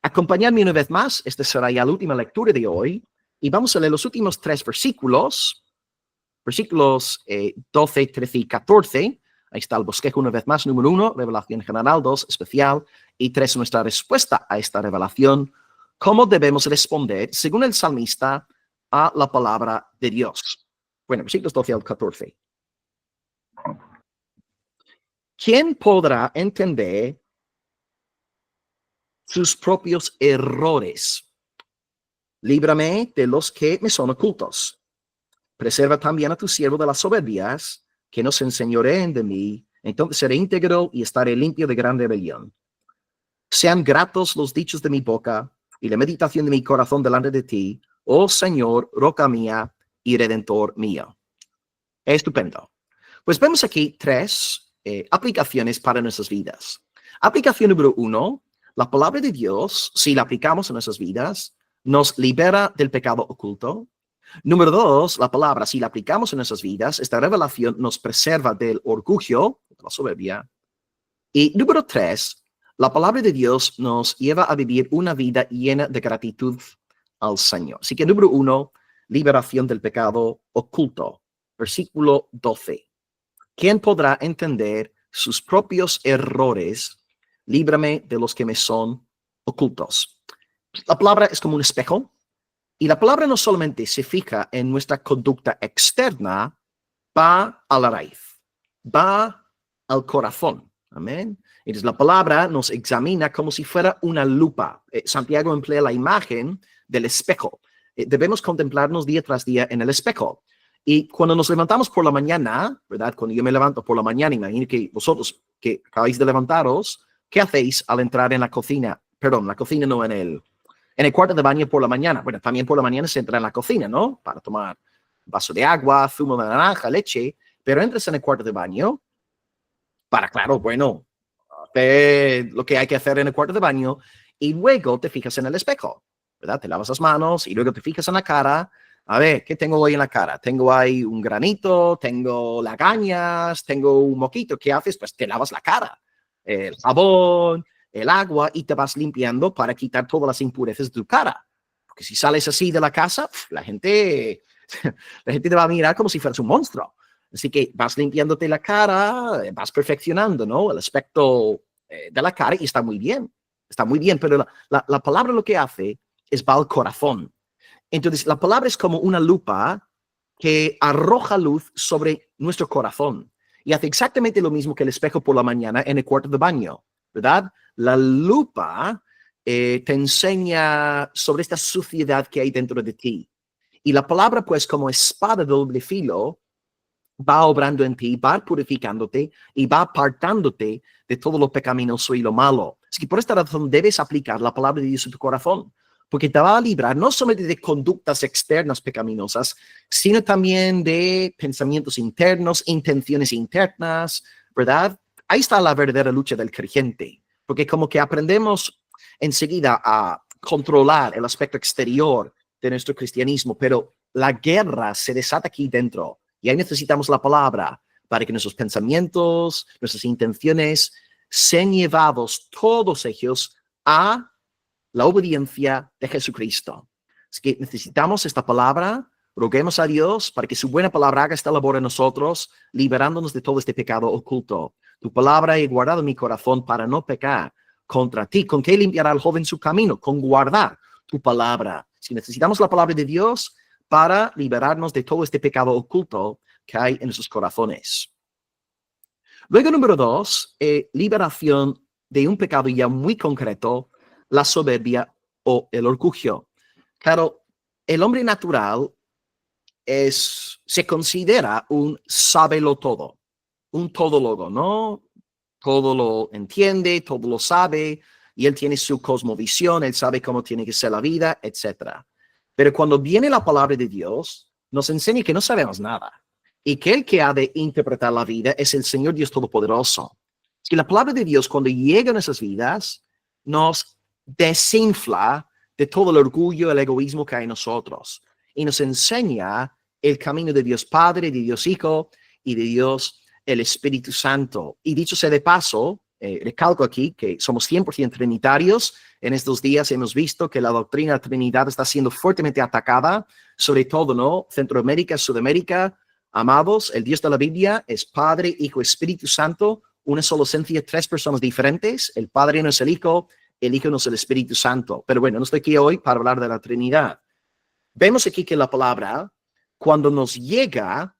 Acompañadme una vez más, esta será ya la última lectura de hoy y vamos a leer los últimos 3 versículos 12, 13 y 14. Ahí está el bosquejo una vez más, número 1, revelación general, 2, especial, y 3, nuestra respuesta a esta revelación, cómo debemos responder, según el salmista, a la palabra de Dios. Bueno, versículos 12 al 14. ¿Quién podrá entender sus propios errores? Líbrame de los que me son ocultos. Preserva también a tu siervo de las soberbias, que no se enseñoreen de mí, entonces seré íntegro y estaré limpio de gran rebelión. Sean gratos los dichos de mi boca y la meditación de mi corazón delante de ti, oh Señor, roca mía y redentor mío. Estupendo. Pues vemos aquí 3 aplicaciones para nuestras vidas. Aplicación número 1, la palabra de Dios, si la aplicamos en nuestras vidas, nos libera del pecado oculto. Número 2, la palabra, si la aplicamos en nuestras vidas, esta revelación nos preserva del orgullo, de la soberbia. Y número 3, la palabra de Dios nos lleva a vivir una vida llena de gratitud al Señor. Así que número 1, liberación del pecado oculto. Versículo 12. ¿Quién podrá entender sus propios errores? Líbrame de los que me son ocultos. La palabra es como un espejo. Y la palabra no solamente se fija en nuestra conducta externa, va a la raíz, va al corazón. Amén. Entonces la palabra nos examina como si fuera una lupa. Santiago emplea la imagen del espejo. Debemos contemplarnos día tras día en el espejo. Y cuando nos levantamos por la mañana, ¿verdad? Cuando yo me levanto por la mañana, imagino que vosotros que acabáis de levantaros, ¿qué hacéis al entrar en la cocina? Perdón, la cocina no en el cuarto de baño por la mañana. Bueno, también por la mañana se entra en la cocina, ¿no? Para tomar un vaso de agua, zumo de naranja, leche, pero entras en el cuarto de baño para, claro, bueno, hacer lo que hay que hacer en el cuarto de baño y luego te fijas en el espejo, ¿verdad? Te lavas las manos y luego te fijas en la cara. A ver, ¿qué tengo hoy en la cara? Tengo ahí un granito, tengo lagañas, tengo un moquito. ¿Qué haces? Pues te lavas la cara, el jabón, el agua y te vas limpiando para quitar todas las impurezas de tu cara. Porque si sales así de la casa, la gente te va a mirar como si fueras un monstruo. Así que vas limpiándote la cara, vas perfeccionando, ¿no? El aspecto de la cara y está muy bien. Está muy bien, pero la palabra lo que hace es va al corazón. Entonces, la palabra es como una lupa que arroja luz sobre nuestro corazón y hace exactamente lo mismo que el espejo por la mañana en el cuarto de baño, ¿verdad? La lupa te enseña sobre esta suciedad que hay dentro de ti. Y la palabra, pues, como espada de doble filo, va obrando en ti, va purificándote y va apartándote de todo lo pecaminoso y lo malo. Así que por esta razón debes aplicar la palabra de Dios en tu corazón, porque te va a librar no solamente de conductas externas pecaminosas, sino también de pensamientos internos, intenciones internas, ¿verdad? Ahí está la verdadera lucha del creyente, porque como que aprendemos enseguida a controlar el aspecto exterior de nuestro cristianismo, pero la guerra se desata aquí dentro. Y ahí necesitamos la palabra para que nuestros pensamientos, nuestras intenciones sean llevados todos ellos a la obediencia de Jesucristo. Así que necesitamos esta palabra, roguemos a Dios para que su buena palabra haga esta labor en nosotros, liberándonos de todo este pecado oculto. Tu palabra he guardado en mi corazón para no pecar contra ti. ¿Con qué limpiará el joven su camino? Con guardar tu palabra. Si necesitamos la palabra de Dios para liberarnos de todo este pecado oculto que hay en nuestros corazones. Luego, número 2, liberación de un pecado ya muy concreto, la soberbia o el orgullo. Claro, el hombre natural se considera un sábelo-todo, un todólogo, ¿no? Todo lo entiende, todo lo sabe, y él tiene su cosmovisión, él sabe cómo tiene que ser la vida, etc. Pero cuando viene la palabra de Dios, nos enseña que no sabemos nada y que el que ha de interpretar la vida es el Señor Dios Todopoderoso. Y la palabra de Dios, cuando llega a nuestras vidas, nos desinfla de todo el orgullo, el egoísmo que hay en nosotros y nos enseña el camino de Dios Padre, de Dios Hijo y de Dios el Espíritu Santo. Y dicho sea de paso, recalco aquí que somos 100% trinitarios. En estos días hemos visto que la doctrina de la Trinidad está siendo fuertemente atacada, sobre todo, ¿no? Centroamérica, Sudamérica. Amados, el Dios de la Biblia es Padre, Hijo, Espíritu Santo, una sola esencia, 3 personas diferentes. El Padre no es el Hijo no es el Espíritu Santo. Pero bueno, no estoy aquí hoy para hablar de la Trinidad. Vemos aquí que la palabra, cuando nos llega,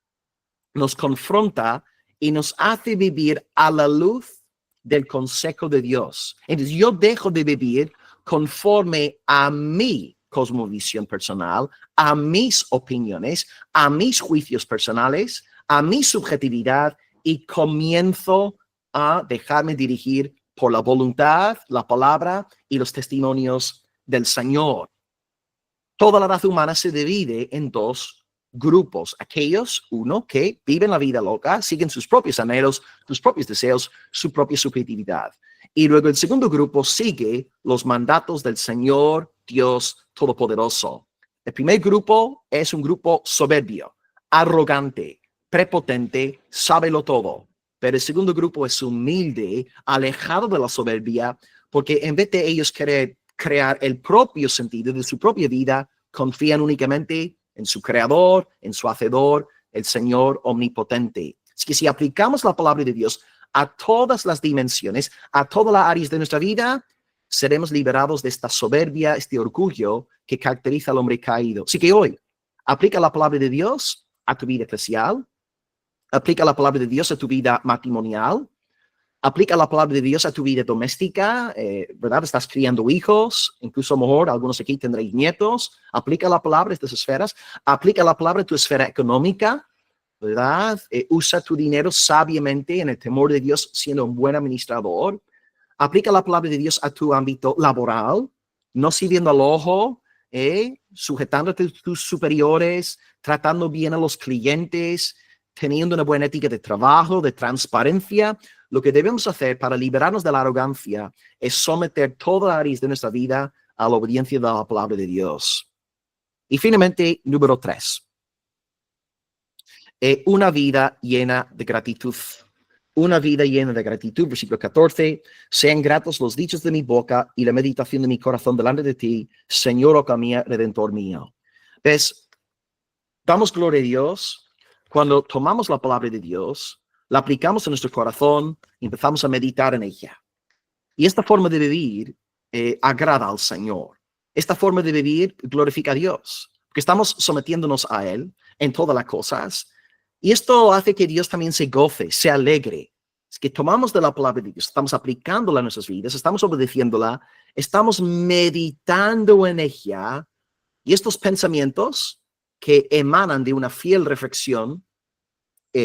nos confronta y nos hace vivir a la luz del consejo de Dios. Entonces yo dejo de vivir conforme a mi cosmovisión personal, a mis opiniones, a mis juicios personales, a mi subjetividad y comienzo a dejarme dirigir por la voluntad, la palabra y los testimonios del Señor. Toda la raza humana se divide en 2 grupos. Aquellos, uno, que viven la vida loca, siguen sus propios anhelos, sus propios deseos, su propia subjetividad. Y luego el segundo grupo sigue los mandatos del Señor Dios Todopoderoso. El primer grupo es un grupo soberbio, arrogante, prepotente, sábelo todo. Pero el segundo grupo es humilde, alejado de la soberbia, porque en vez de ellos querer crear el propio sentido de su propia vida, confían únicamente en su creador, en su hacedor, el Señor omnipotente. Es que si aplicamos la palabra de Dios a todas las dimensiones, a todas las áreas de nuestra vida, seremos liberados de esta soberbia, este orgullo que caracteriza al hombre caído. Así que hoy, aplica la palabra de Dios a tu vida eclesial, aplica la palabra de Dios a tu vida matrimonial, aplica la palabra de Dios a tu vida doméstica, ¿verdad? Estás criando hijos, incluso a lo mejor algunos aquí tendréis nietos. Aplica la palabra a estas esferas, aplica la palabra a tu esfera económica, ¿verdad? Usa tu dinero sabiamente en el temor de Dios, siendo un buen administrador. Aplica la palabra de Dios a tu ámbito laboral, no sirviendo al ojo, sujetándote a tus superiores, tratando bien a los clientes, teniendo una buena ética de trabajo, de transparencia. Lo que debemos hacer para liberarnos de la arrogancia es someter todas las áreas de nuestra vida a la obediencia de la palabra de Dios. Y finalmente, número 3. Una vida llena de gratitud. Una vida llena de gratitud, versículo 14. Sean gratos los dichos de mi boca y la meditación de mi corazón delante de ti, Señor, roca mía, redentor mío. ¿Ves? Damos gloria a Dios cuando tomamos la palabra de Dios, la aplicamos en nuestro corazón y empezamos a meditar en ella. Y esta forma de vivir agrada al Señor. Esta forma de vivir glorifica a Dios, porque estamos sometiéndonos a Él en todas las cosas. Y esto hace que Dios también se goce, se alegre. Es que tomamos de la palabra de Dios, estamos aplicándola a nuestras vidas, estamos obedeciéndola, estamos meditando en ella. Y estos pensamientos que emanan de una fiel reflexión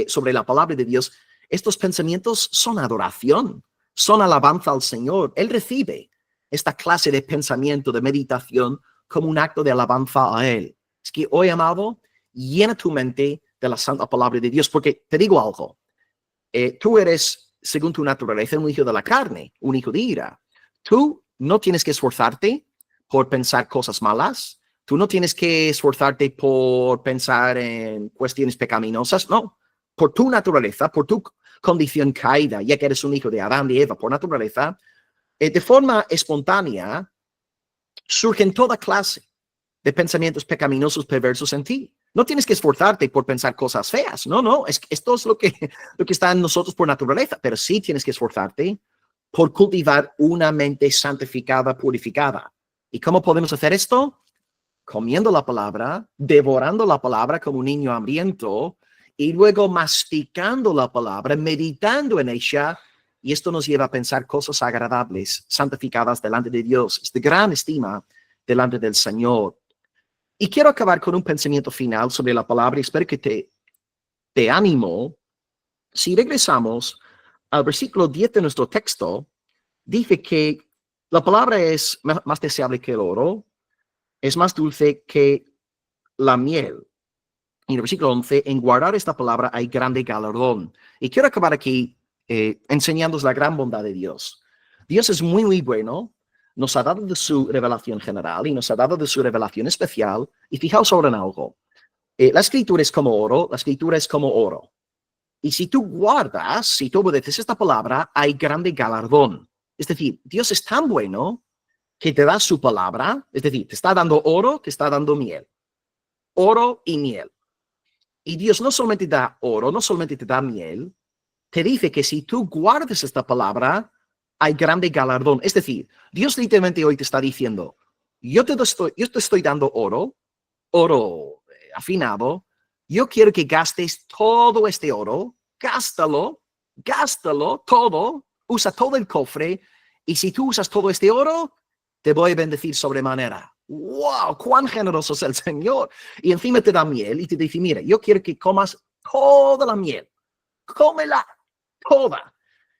sobre la palabra de Dios, estos pensamientos son adoración, son alabanza al Señor. Él recibe esta clase de pensamiento, de meditación, como un acto de alabanza a Él. Es que hoy, amado, llena tu mente de la santa palabra de Dios, porque te digo algo, tú eres, según tu naturaleza, un hijo de la carne, un hijo de ira. Tú no tienes que esforzarte por pensar cosas malas, tú no tienes que esforzarte por pensar en cuestiones pecaminosas, no. Por tu naturaleza, por tu condición caída, ya que eres un hijo de Adán y Eva por naturaleza, de forma espontánea surgen toda clase de pensamientos pecaminosos, perversos en ti. No tienes que esforzarte por pensar cosas feas, no, esto es lo que está en nosotros por naturaleza, pero sí tienes que esforzarte por cultivar una mente santificada, purificada. ¿Y cómo podemos hacer esto? Comiendo la palabra, devorando la palabra como un niño hambriento, y luego masticando la palabra, meditando en ella, y esto nos lleva a pensar cosas agradables, santificadas delante de Dios, es de gran estima delante del Señor. Y quiero acabar con un pensamiento final sobre la palabra, y espero que te animo. Si regresamos al versículo 10 de nuestro texto, dice que la palabra es más deseable que el oro, es más dulce que la miel. Y en el versículo 11, en guardar esta palabra hay grande galardón. Y quiero acabar aquí enseñándoos la gran bondad de Dios. Dios es muy, muy bueno. Nos ha dado de su revelación general y nos ha dado de su revelación especial. Y fijaos ahora en algo. La escritura es como oro, la escritura es como oro. Y si tú guardas, si tú obedeces esta palabra, hay grande galardón. Es decir, Dios es tan bueno que te da su palabra, es decir, te está dando oro, te está dando miel. Oro y miel. Y Dios no solamente da oro, no solamente te da miel, te dice que si tú guardas esta palabra, hay grande galardón. Es decir, Dios literalmente hoy te está diciendo, yo te estoy dando oro afinado, yo quiero que gastes todo este oro, gástalo todo, usa todo el cofre, y si tú usas todo este oro, te voy a bendecir sobremanera. ¡Wow! ¡Cuán generoso es el Señor! Y encima te da miel y te dice, mira, yo quiero que comas toda la miel. Cómela toda.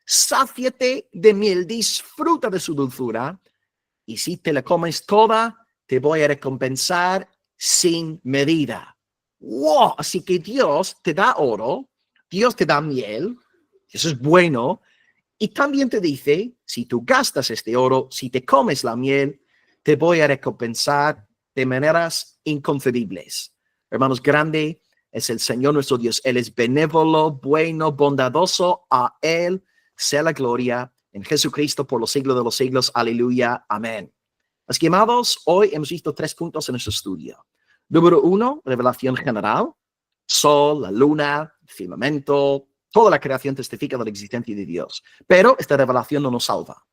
Sáciate de miel, disfruta de su dulzura. Y si te la comes toda, te voy a recompensar sin medida. ¡Wow! Así que Dios te da oro, Dios te da miel, eso es bueno. Y también te dice, si tú gastas este oro, si te comes la miel, te voy a recompensar de maneras inconcebibles. Hermanos, grande es el Señor nuestro Dios. Él es benévolo, bueno, bondadoso. A Él sea la gloria en Jesucristo por los siglos de los siglos. Aleluya. Amén. Así que, amados, hoy hemos visto 3 puntos en nuestro estudio. Número 1, revelación general. Sol, la luna, el firmamento, toda la creación testifica de la existencia de Dios. Pero esta revelación no nos salva.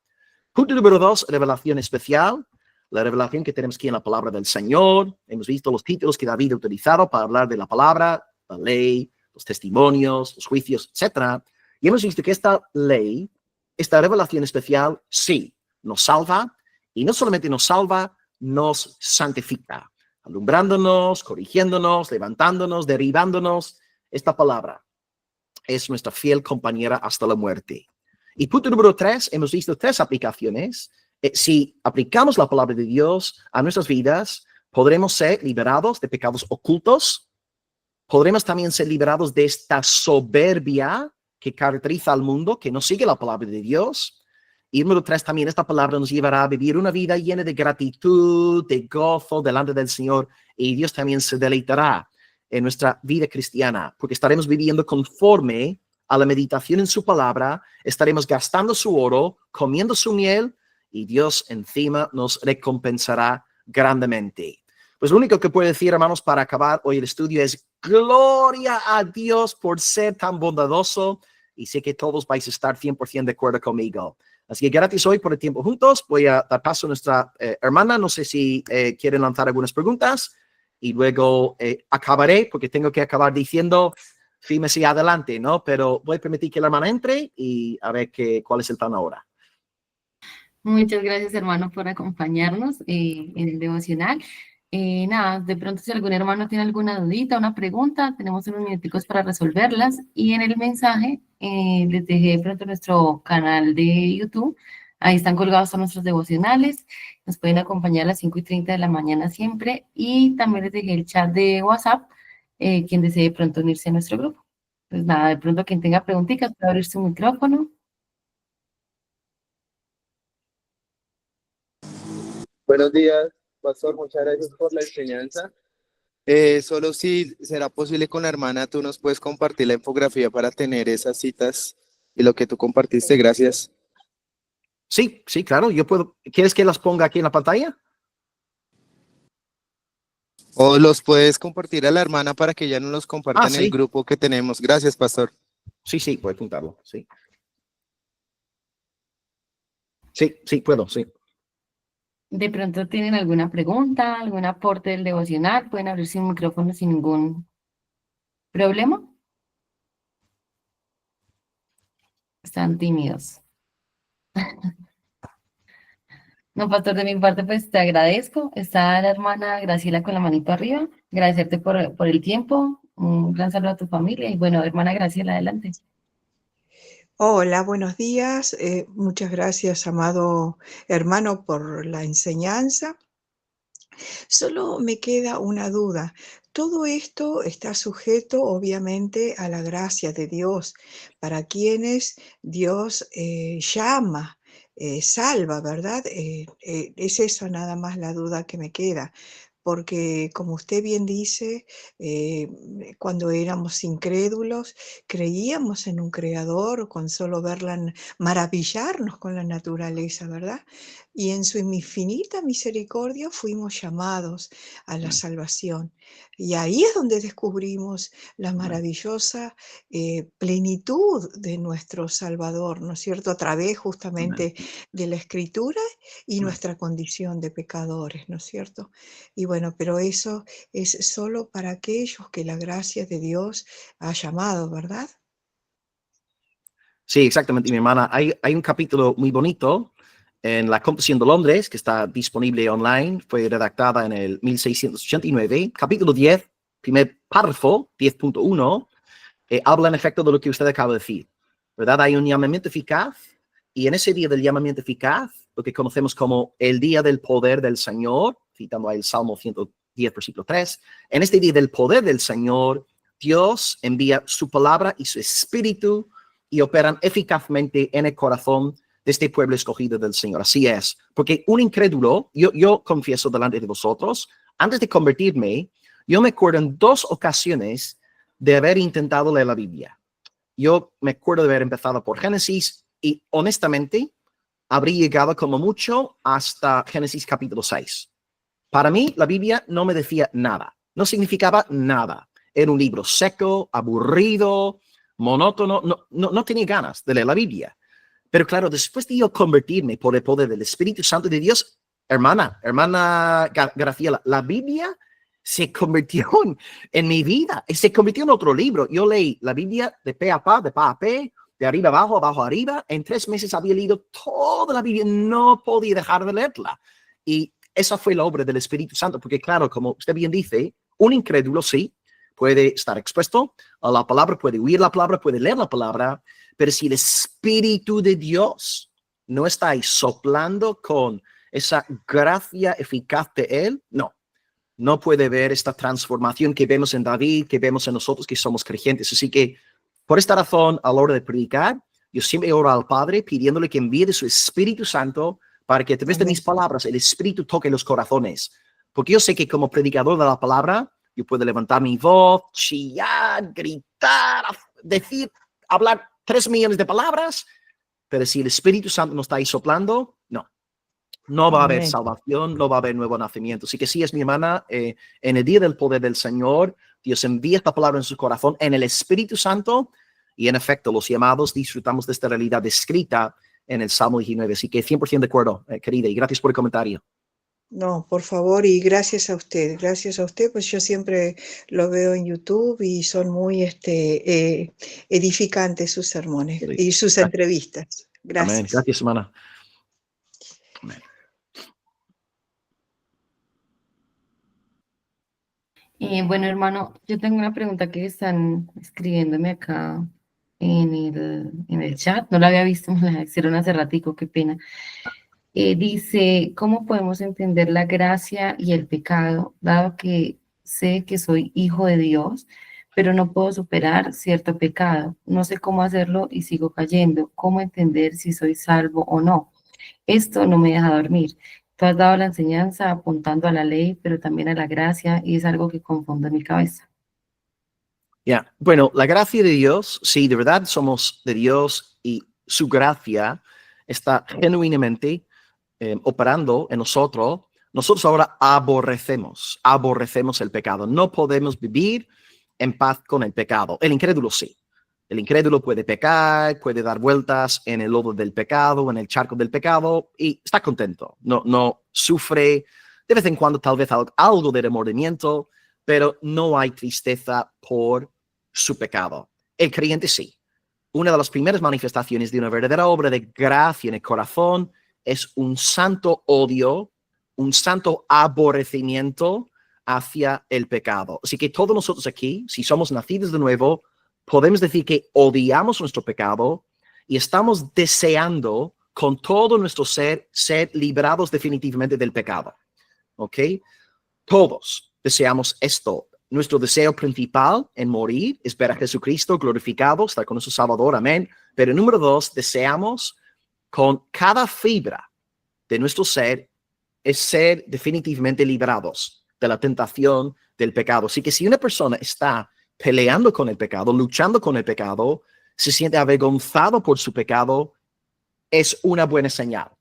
Punto número 2, revelación especial. La revelación que tenemos aquí en la palabra del Señor. Hemos visto los títulos que David ha utilizado para hablar de la palabra, la ley, los testimonios, los juicios, etc. Y hemos visto que esta ley, esta revelación especial, sí, nos salva. Y no solamente nos salva, nos santifica, alumbrándonos, corrigiéndonos, levantándonos, derribándonos. Esta palabra es nuestra fiel compañera hasta la muerte. Y punto número 3, hemos visto 3 aplicaciones. Si aplicamos la palabra de Dios a nuestras vidas, podremos ser liberados de pecados ocultos. Podremos también ser liberados de esta soberbia que caracteriza al mundo, que no sigue la palabra de Dios. Y número 3, también esta palabra nos llevará a vivir una vida llena de gratitud, de gozo delante del Señor. Y Dios también se deleitará en nuestra vida cristiana, porque estaremos viviendo conforme a la meditación en su palabra, estaremos gastando su oro, comiendo su miel, y Dios encima nos recompensará grandemente. Pues lo único que puedo decir, hermanos, para acabar hoy el estudio es gloria a Dios por ser tan bondadoso, y sé que todos vais a estar 100% de acuerdo conmigo. Así que gracias hoy por el tiempo juntos. Voy a dar paso a nuestra hermana. No sé si quieren lanzar algunas preguntas y luego acabaré, porque tengo que acabar diciendo fíjese adelante, ¿no? Pero voy a permitir que la hermana entre y a ver cuál es el plan ahora. Muchas gracias, hermano, por acompañarnos en el devocional. Nada, de pronto si algún hermano tiene alguna dudita, una pregunta, tenemos unos minuticos para resolverlas. Y en el mensaje les dejé de pronto nuestro canal de YouTube. Ahí están colgados todos nuestros devocionales. Nos pueden acompañar a las 5:30 de la mañana siempre. Y también les dejé el chat de WhatsApp, quien desee de pronto unirse a nuestro grupo. Pues nada, de pronto quien tenga preguntitas puede abrir su micrófono. Buenos días, pastor, muchas gracias por la enseñanza. Solo si será posible con la hermana, tú nos puedes compartir la infografía para tener esas citas y lo que tú compartiste, gracias. Sí, claro, yo puedo. ¿Quieres que las ponga aquí en la pantalla? O los puedes compartir a la hermana para que ella nos los comparta en sí. el grupo que tenemos. Gracias, pastor. Sí, puedo apuntarlo, sí. Sí, puedo, sí. De pronto tienen alguna pregunta, algún aporte del devocional, pueden abrir su micrófono sin ningún problema. Están tímidos. No, pastor, de mi parte, pues te agradezco. Está la hermana Graciela con la manito arriba. Agradecerte por el tiempo. Un gran saludo a tu familia. Y bueno, hermana Graciela, adelante. Hola, buenos días. Muchas gracias, amado hermano, por la enseñanza. Solo me queda una duda. Todo esto está sujeto, obviamente, a la gracia de Dios, para quienes Dios llama, salva, ¿verdad? Es eso nada más la duda que me queda. Porque, como usted bien dice, cuando éramos incrédulos, creíamos en un creador con solo verla, maravillarnos con la naturaleza, ¿verdad? Y en su infinita misericordia fuimos llamados a la salvación. Y ahí es donde descubrimos la maravillosa plenitud de nuestro Salvador, ¿no es cierto? A través justamente de la Escritura y nuestra condición de pecadores, ¿no es cierto? Y bueno, pero eso es solo para aquellos que la gracia de Dios ha llamado, ¿verdad? Sí, exactamente, mi hermana. Hay un capítulo muy bonito en la Confesión de Londres, que está disponible online, fue redactada en el 1689, capítulo 10, primer párrafo, 10.1, habla en efecto de lo que usted acaba de decir, ¿verdad? Hay un llamamiento eficaz, y en ese día del llamamiento eficaz, lo que conocemos como el día del poder del Señor, citando ahí el Salmo 110, versículo 3, en este día del poder del Señor, Dios envía su palabra y su espíritu y operan eficazmente en el corazón de este pueblo escogido del Señor. Así es, porque un incrédulo, yo confieso delante de vosotros, Antes de convertirme, yo me acuerdo en 2 ocasiones de haber intentado leer la Biblia. Yo me acuerdo de haber empezado por Génesis y honestamente habría llegado como mucho hasta Génesis capítulo 6. Para mí, la Biblia no me decía nada, no significaba nada. Era un libro seco, aburrido, monótono, no tenía ganas de leer la Biblia. Pero claro, después de yo convertirme por el poder del Espíritu Santo de Dios, hermana Graciela, la Biblia se convirtió en mi vida, se convirtió en otro libro. Yo leí la Biblia de pe a pa, de pa a pe, de arriba abajo, abajo arriba. En 3 meses había leído toda la Biblia, no podía dejar de leerla. Y esa fue la obra del Espíritu Santo, porque claro, como usted bien dice, un incrédulo sí puede estar expuesto a la palabra, puede oír la palabra, puede leer la palabra, pero si el Espíritu de Dios no está ahí soplando con esa gracia eficaz de Él, no puede ver esta transformación que vemos en David, que vemos en nosotros que somos creyentes. Así que, por esta razón, a la hora de predicar, yo siempre oro al Padre pidiéndole que envíe de su Espíritu Santo para que a través de mis palabras el Espíritu toque los corazones. Porque yo sé que como predicador de la palabra, yo puedo levantar mi voz, chillar, gritar, decir, hablar 3 millones de palabras, pero si el Espíritu Santo no está ahí soplando, no va a haber salvación, no va a haber nuevo nacimiento. Así que sí, es mi hermana, en el día del poder del Señor, Dios envía esta palabra en su corazón, en el Espíritu Santo, y en efecto, los llamados disfrutamos de esta realidad descrita en el Salmo 19. Así que 100% de acuerdo, querida, y gracias por el comentario. No, por favor, y gracias a usted, pues yo siempre lo veo en YouTube y son muy edificantes sus sermones y sus entrevistas. Gracias. Amén. Gracias, hermana. Amén. Bueno, hermano, yo tengo una pregunta que están escribiéndome acá en el chat. No la había visto, me la hicieron hace ratico, qué pena. Dice, ¿cómo podemos entender la gracia y el pecado, dado que sé que soy hijo de Dios, pero no puedo superar cierto pecado? No sé cómo hacerlo y sigo cayendo. ¿Cómo entender si soy salvo o no? Esto no me deja dormir. Tú has dado la enseñanza apuntando a la ley, pero también a la gracia, y es algo que confunde mi cabeza. Bueno, la gracia de Dios, sí, de verdad somos de Dios y su gracia está genuinamente operando en nosotros. Nosotros ahora aborrecemos el pecado. No podemos vivir en paz con el pecado. El incrédulo sí. El incrédulo puede pecar, puede dar vueltas en el lodo del pecado, en el charco del pecado y está contento. No sufre de vez en cuando tal vez algo de remordimiento, pero no hay tristeza por su pecado. El creyente sí. Una de las primeras manifestaciones de una verdadera obra de gracia en el corazón es un santo odio, un santo aborrecimiento hacia el pecado. Así que todos nosotros aquí, si somos nacidos de nuevo, podemos decir que odiamos nuestro pecado y estamos deseando con todo nuestro ser liberados definitivamente del pecado. ¿Ok? Todos deseamos esto. Nuestro deseo principal en morir es ver a Jesucristo glorificado, estar con nuestro Salvador, amén. Pero número 2, deseamos con cada fibra de nuestro ser es ser definitivamente liberados de la tentación del pecado. Así que si una persona está peleando con el pecado, luchando con el pecado, se siente avergonzado por su pecado, es una buena señal,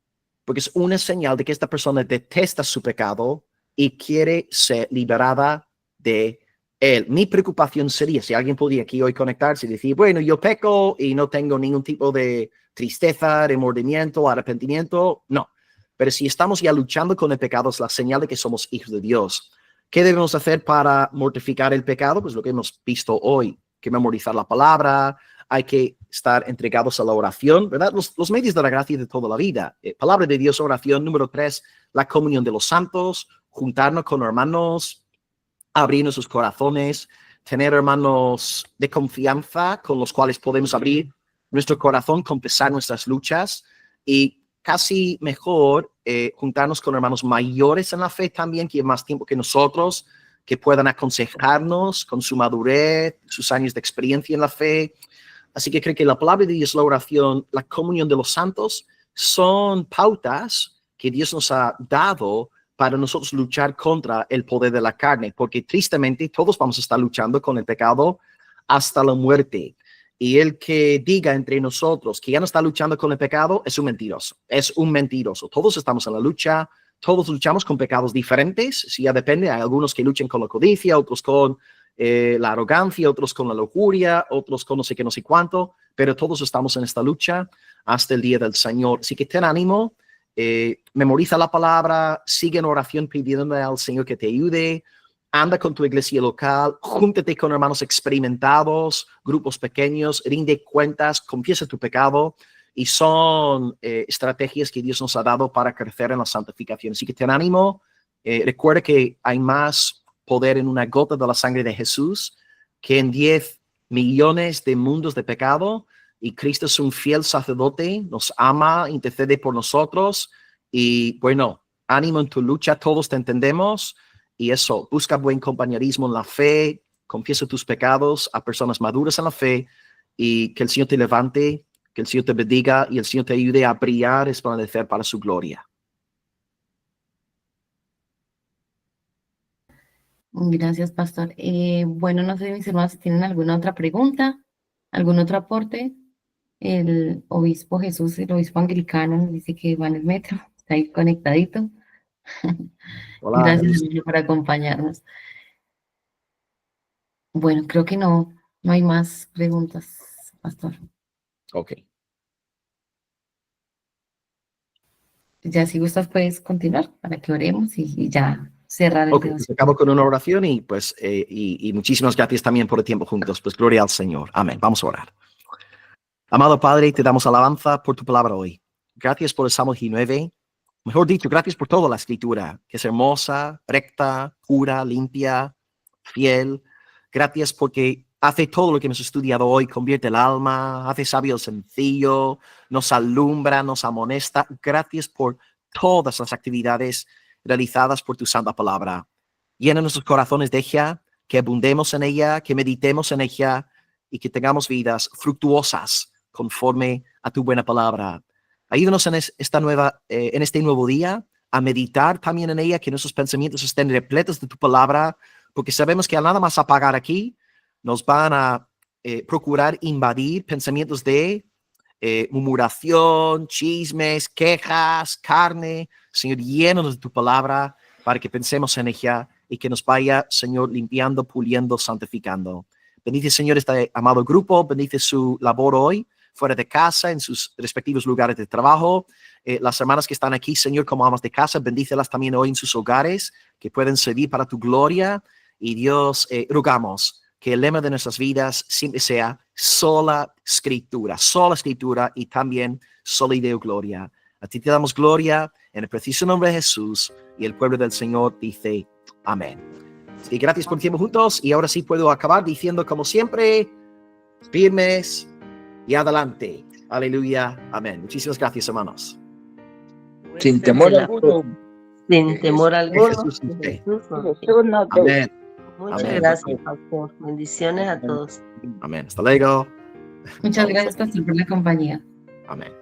porque es una señal de que esta persona detesta su pecado y quiere ser liberada de él. Mi preocupación sería, si alguien podría aquí hoy conectarse y decir, bueno, yo peco y no tengo ningún tipo de tristeza, remordimiento, arrepentimiento, no. Pero si estamos ya luchando con el pecado, es la señal de que somos hijos de Dios. ¿Qué debemos hacer para mortificar el pecado? Pues lo que hemos visto hoy, que memorizar la palabra, hay que estar entregados a la oración, ¿verdad? Los medios de la gracia de toda la vida. Palabra de Dios, oración. Número 3, la comunión de los santos, juntarnos con hermanos, abrir nuestros corazones, tener hermanos de confianza con los cuales podemos abrir nuestro corazón, confesar nuestras luchas y casi mejor juntarnos con hermanos mayores en la fe también, que llevan más tiempo que nosotros, que puedan aconsejarnos con su madurez, sus años de experiencia en la fe. Así que creo que la palabra de Dios, la oración, la comunión de los santos son pautas que Dios nos ha dado para nosotros luchar contra el poder de la carne, porque tristemente todos vamos a estar luchando con el pecado hasta la muerte. Y el que diga entre nosotros que ya no está luchando con el pecado es un mentiroso, es un mentiroso. Todos estamos en la lucha, todos luchamos con pecados diferentes, si ya depende, hay algunos que luchan con la codicia, otros con la arrogancia, otros con la lujuria, otros con no sé qué, no sé cuánto, pero todos estamos en esta lucha hasta el día del Señor. Así que ten ánimo, memoriza la palabra, sigue en oración pidiéndole al Señor que te ayude, anda con tu iglesia local, júntate con hermanos experimentados, grupos pequeños, rinde cuentas, confiesa tu pecado, y son estrategias que Dios nos ha dado para crecer en la santificación. Así que ten ánimo, recuerda que hay más poder en una gota de la sangre de Jesús que en 10 millones de mundos de pecado, y Cristo es un fiel sacerdote, nos ama, intercede por nosotros, y bueno, ánimo en tu lucha, todos te entendemos, y eso, busca buen compañerismo en la fe, confiesa tus pecados a personas maduras en la fe, y que el Señor te levante, que el Señor te bendiga, y el Señor te ayude a brillar, resplandecer para su gloria. Gracias, pastor. Bueno, no sé, mis hermanos, si tienen alguna otra pregunta, algún otro aporte. El obispo Jesús, el obispo anglicano, nos dice que va en el metro, está ahí conectadito. Hola, Gracias, Jesús. Emilio, por acompañarnos. Bueno, creo que no hay más preguntas, pastor. Ok. Ya si gustas puedes continuar para que oremos y ya cerrar el Ok, devocional. pues acabo con una oración y pues y muchísimas gracias también por el tiempo juntos. Pues gloria al Señor. Amén. Vamos a orar. Amado Padre, te damos alabanza por tu palabra hoy. Gracias por el Salmo 19. Mejor dicho, gracias por toda la escritura, que es hermosa, recta, pura, limpia, fiel. Gracias porque hace todo lo que hemos estudiado hoy, convierte el alma, hace sabio el sencillo, nos alumbra, nos amonesta. Gracias por todas las actividades realizadas por tu santa palabra. Llena nuestros corazones de ella, que abundemos en ella, que meditemos en ella y que tengamos vidas fructuosas conforme a tu buena palabra. Ayúdanos en este nuevo día a meditar también en ella, que nuestros pensamientos estén repletos de tu palabra, porque sabemos que al nada más apagar aquí, nos van a procurar invadir pensamientos de murmuración, chismes, quejas, carne. Señor, llénanos de tu palabra para que pensemos en ella y que nos vaya, Señor, limpiando, puliendo, santificando. Bendice, Señor, este amado grupo, bendice su labor hoy, fuera de casa, en sus respectivos lugares de trabajo. Las hermanas que están aquí, Señor, como amas de casa, bendícelas también hoy en sus hogares, que pueden servir para tu gloria. Y Dios, rogamos que el lema de nuestras vidas siempre sea sola escritura y también sola idea gloria. A ti te damos gloria en el preciso nombre de Jesús, y el pueblo del Señor dice amén. Y gracias por el tiempo juntos, y ahora sí puedo acabar diciendo como siempre, firmes y adelante. Aleluya, amén. Muchísimas gracias, hermanos. Sin temor alguno. Sin temor alguno. Jesús nos ve. Jesús nos ve. Amén. Muchas Amén. gracias, pastor. Bendiciones a todos. Amén. Hasta luego. Muchas gracias, pastor, por la compañía. Amén.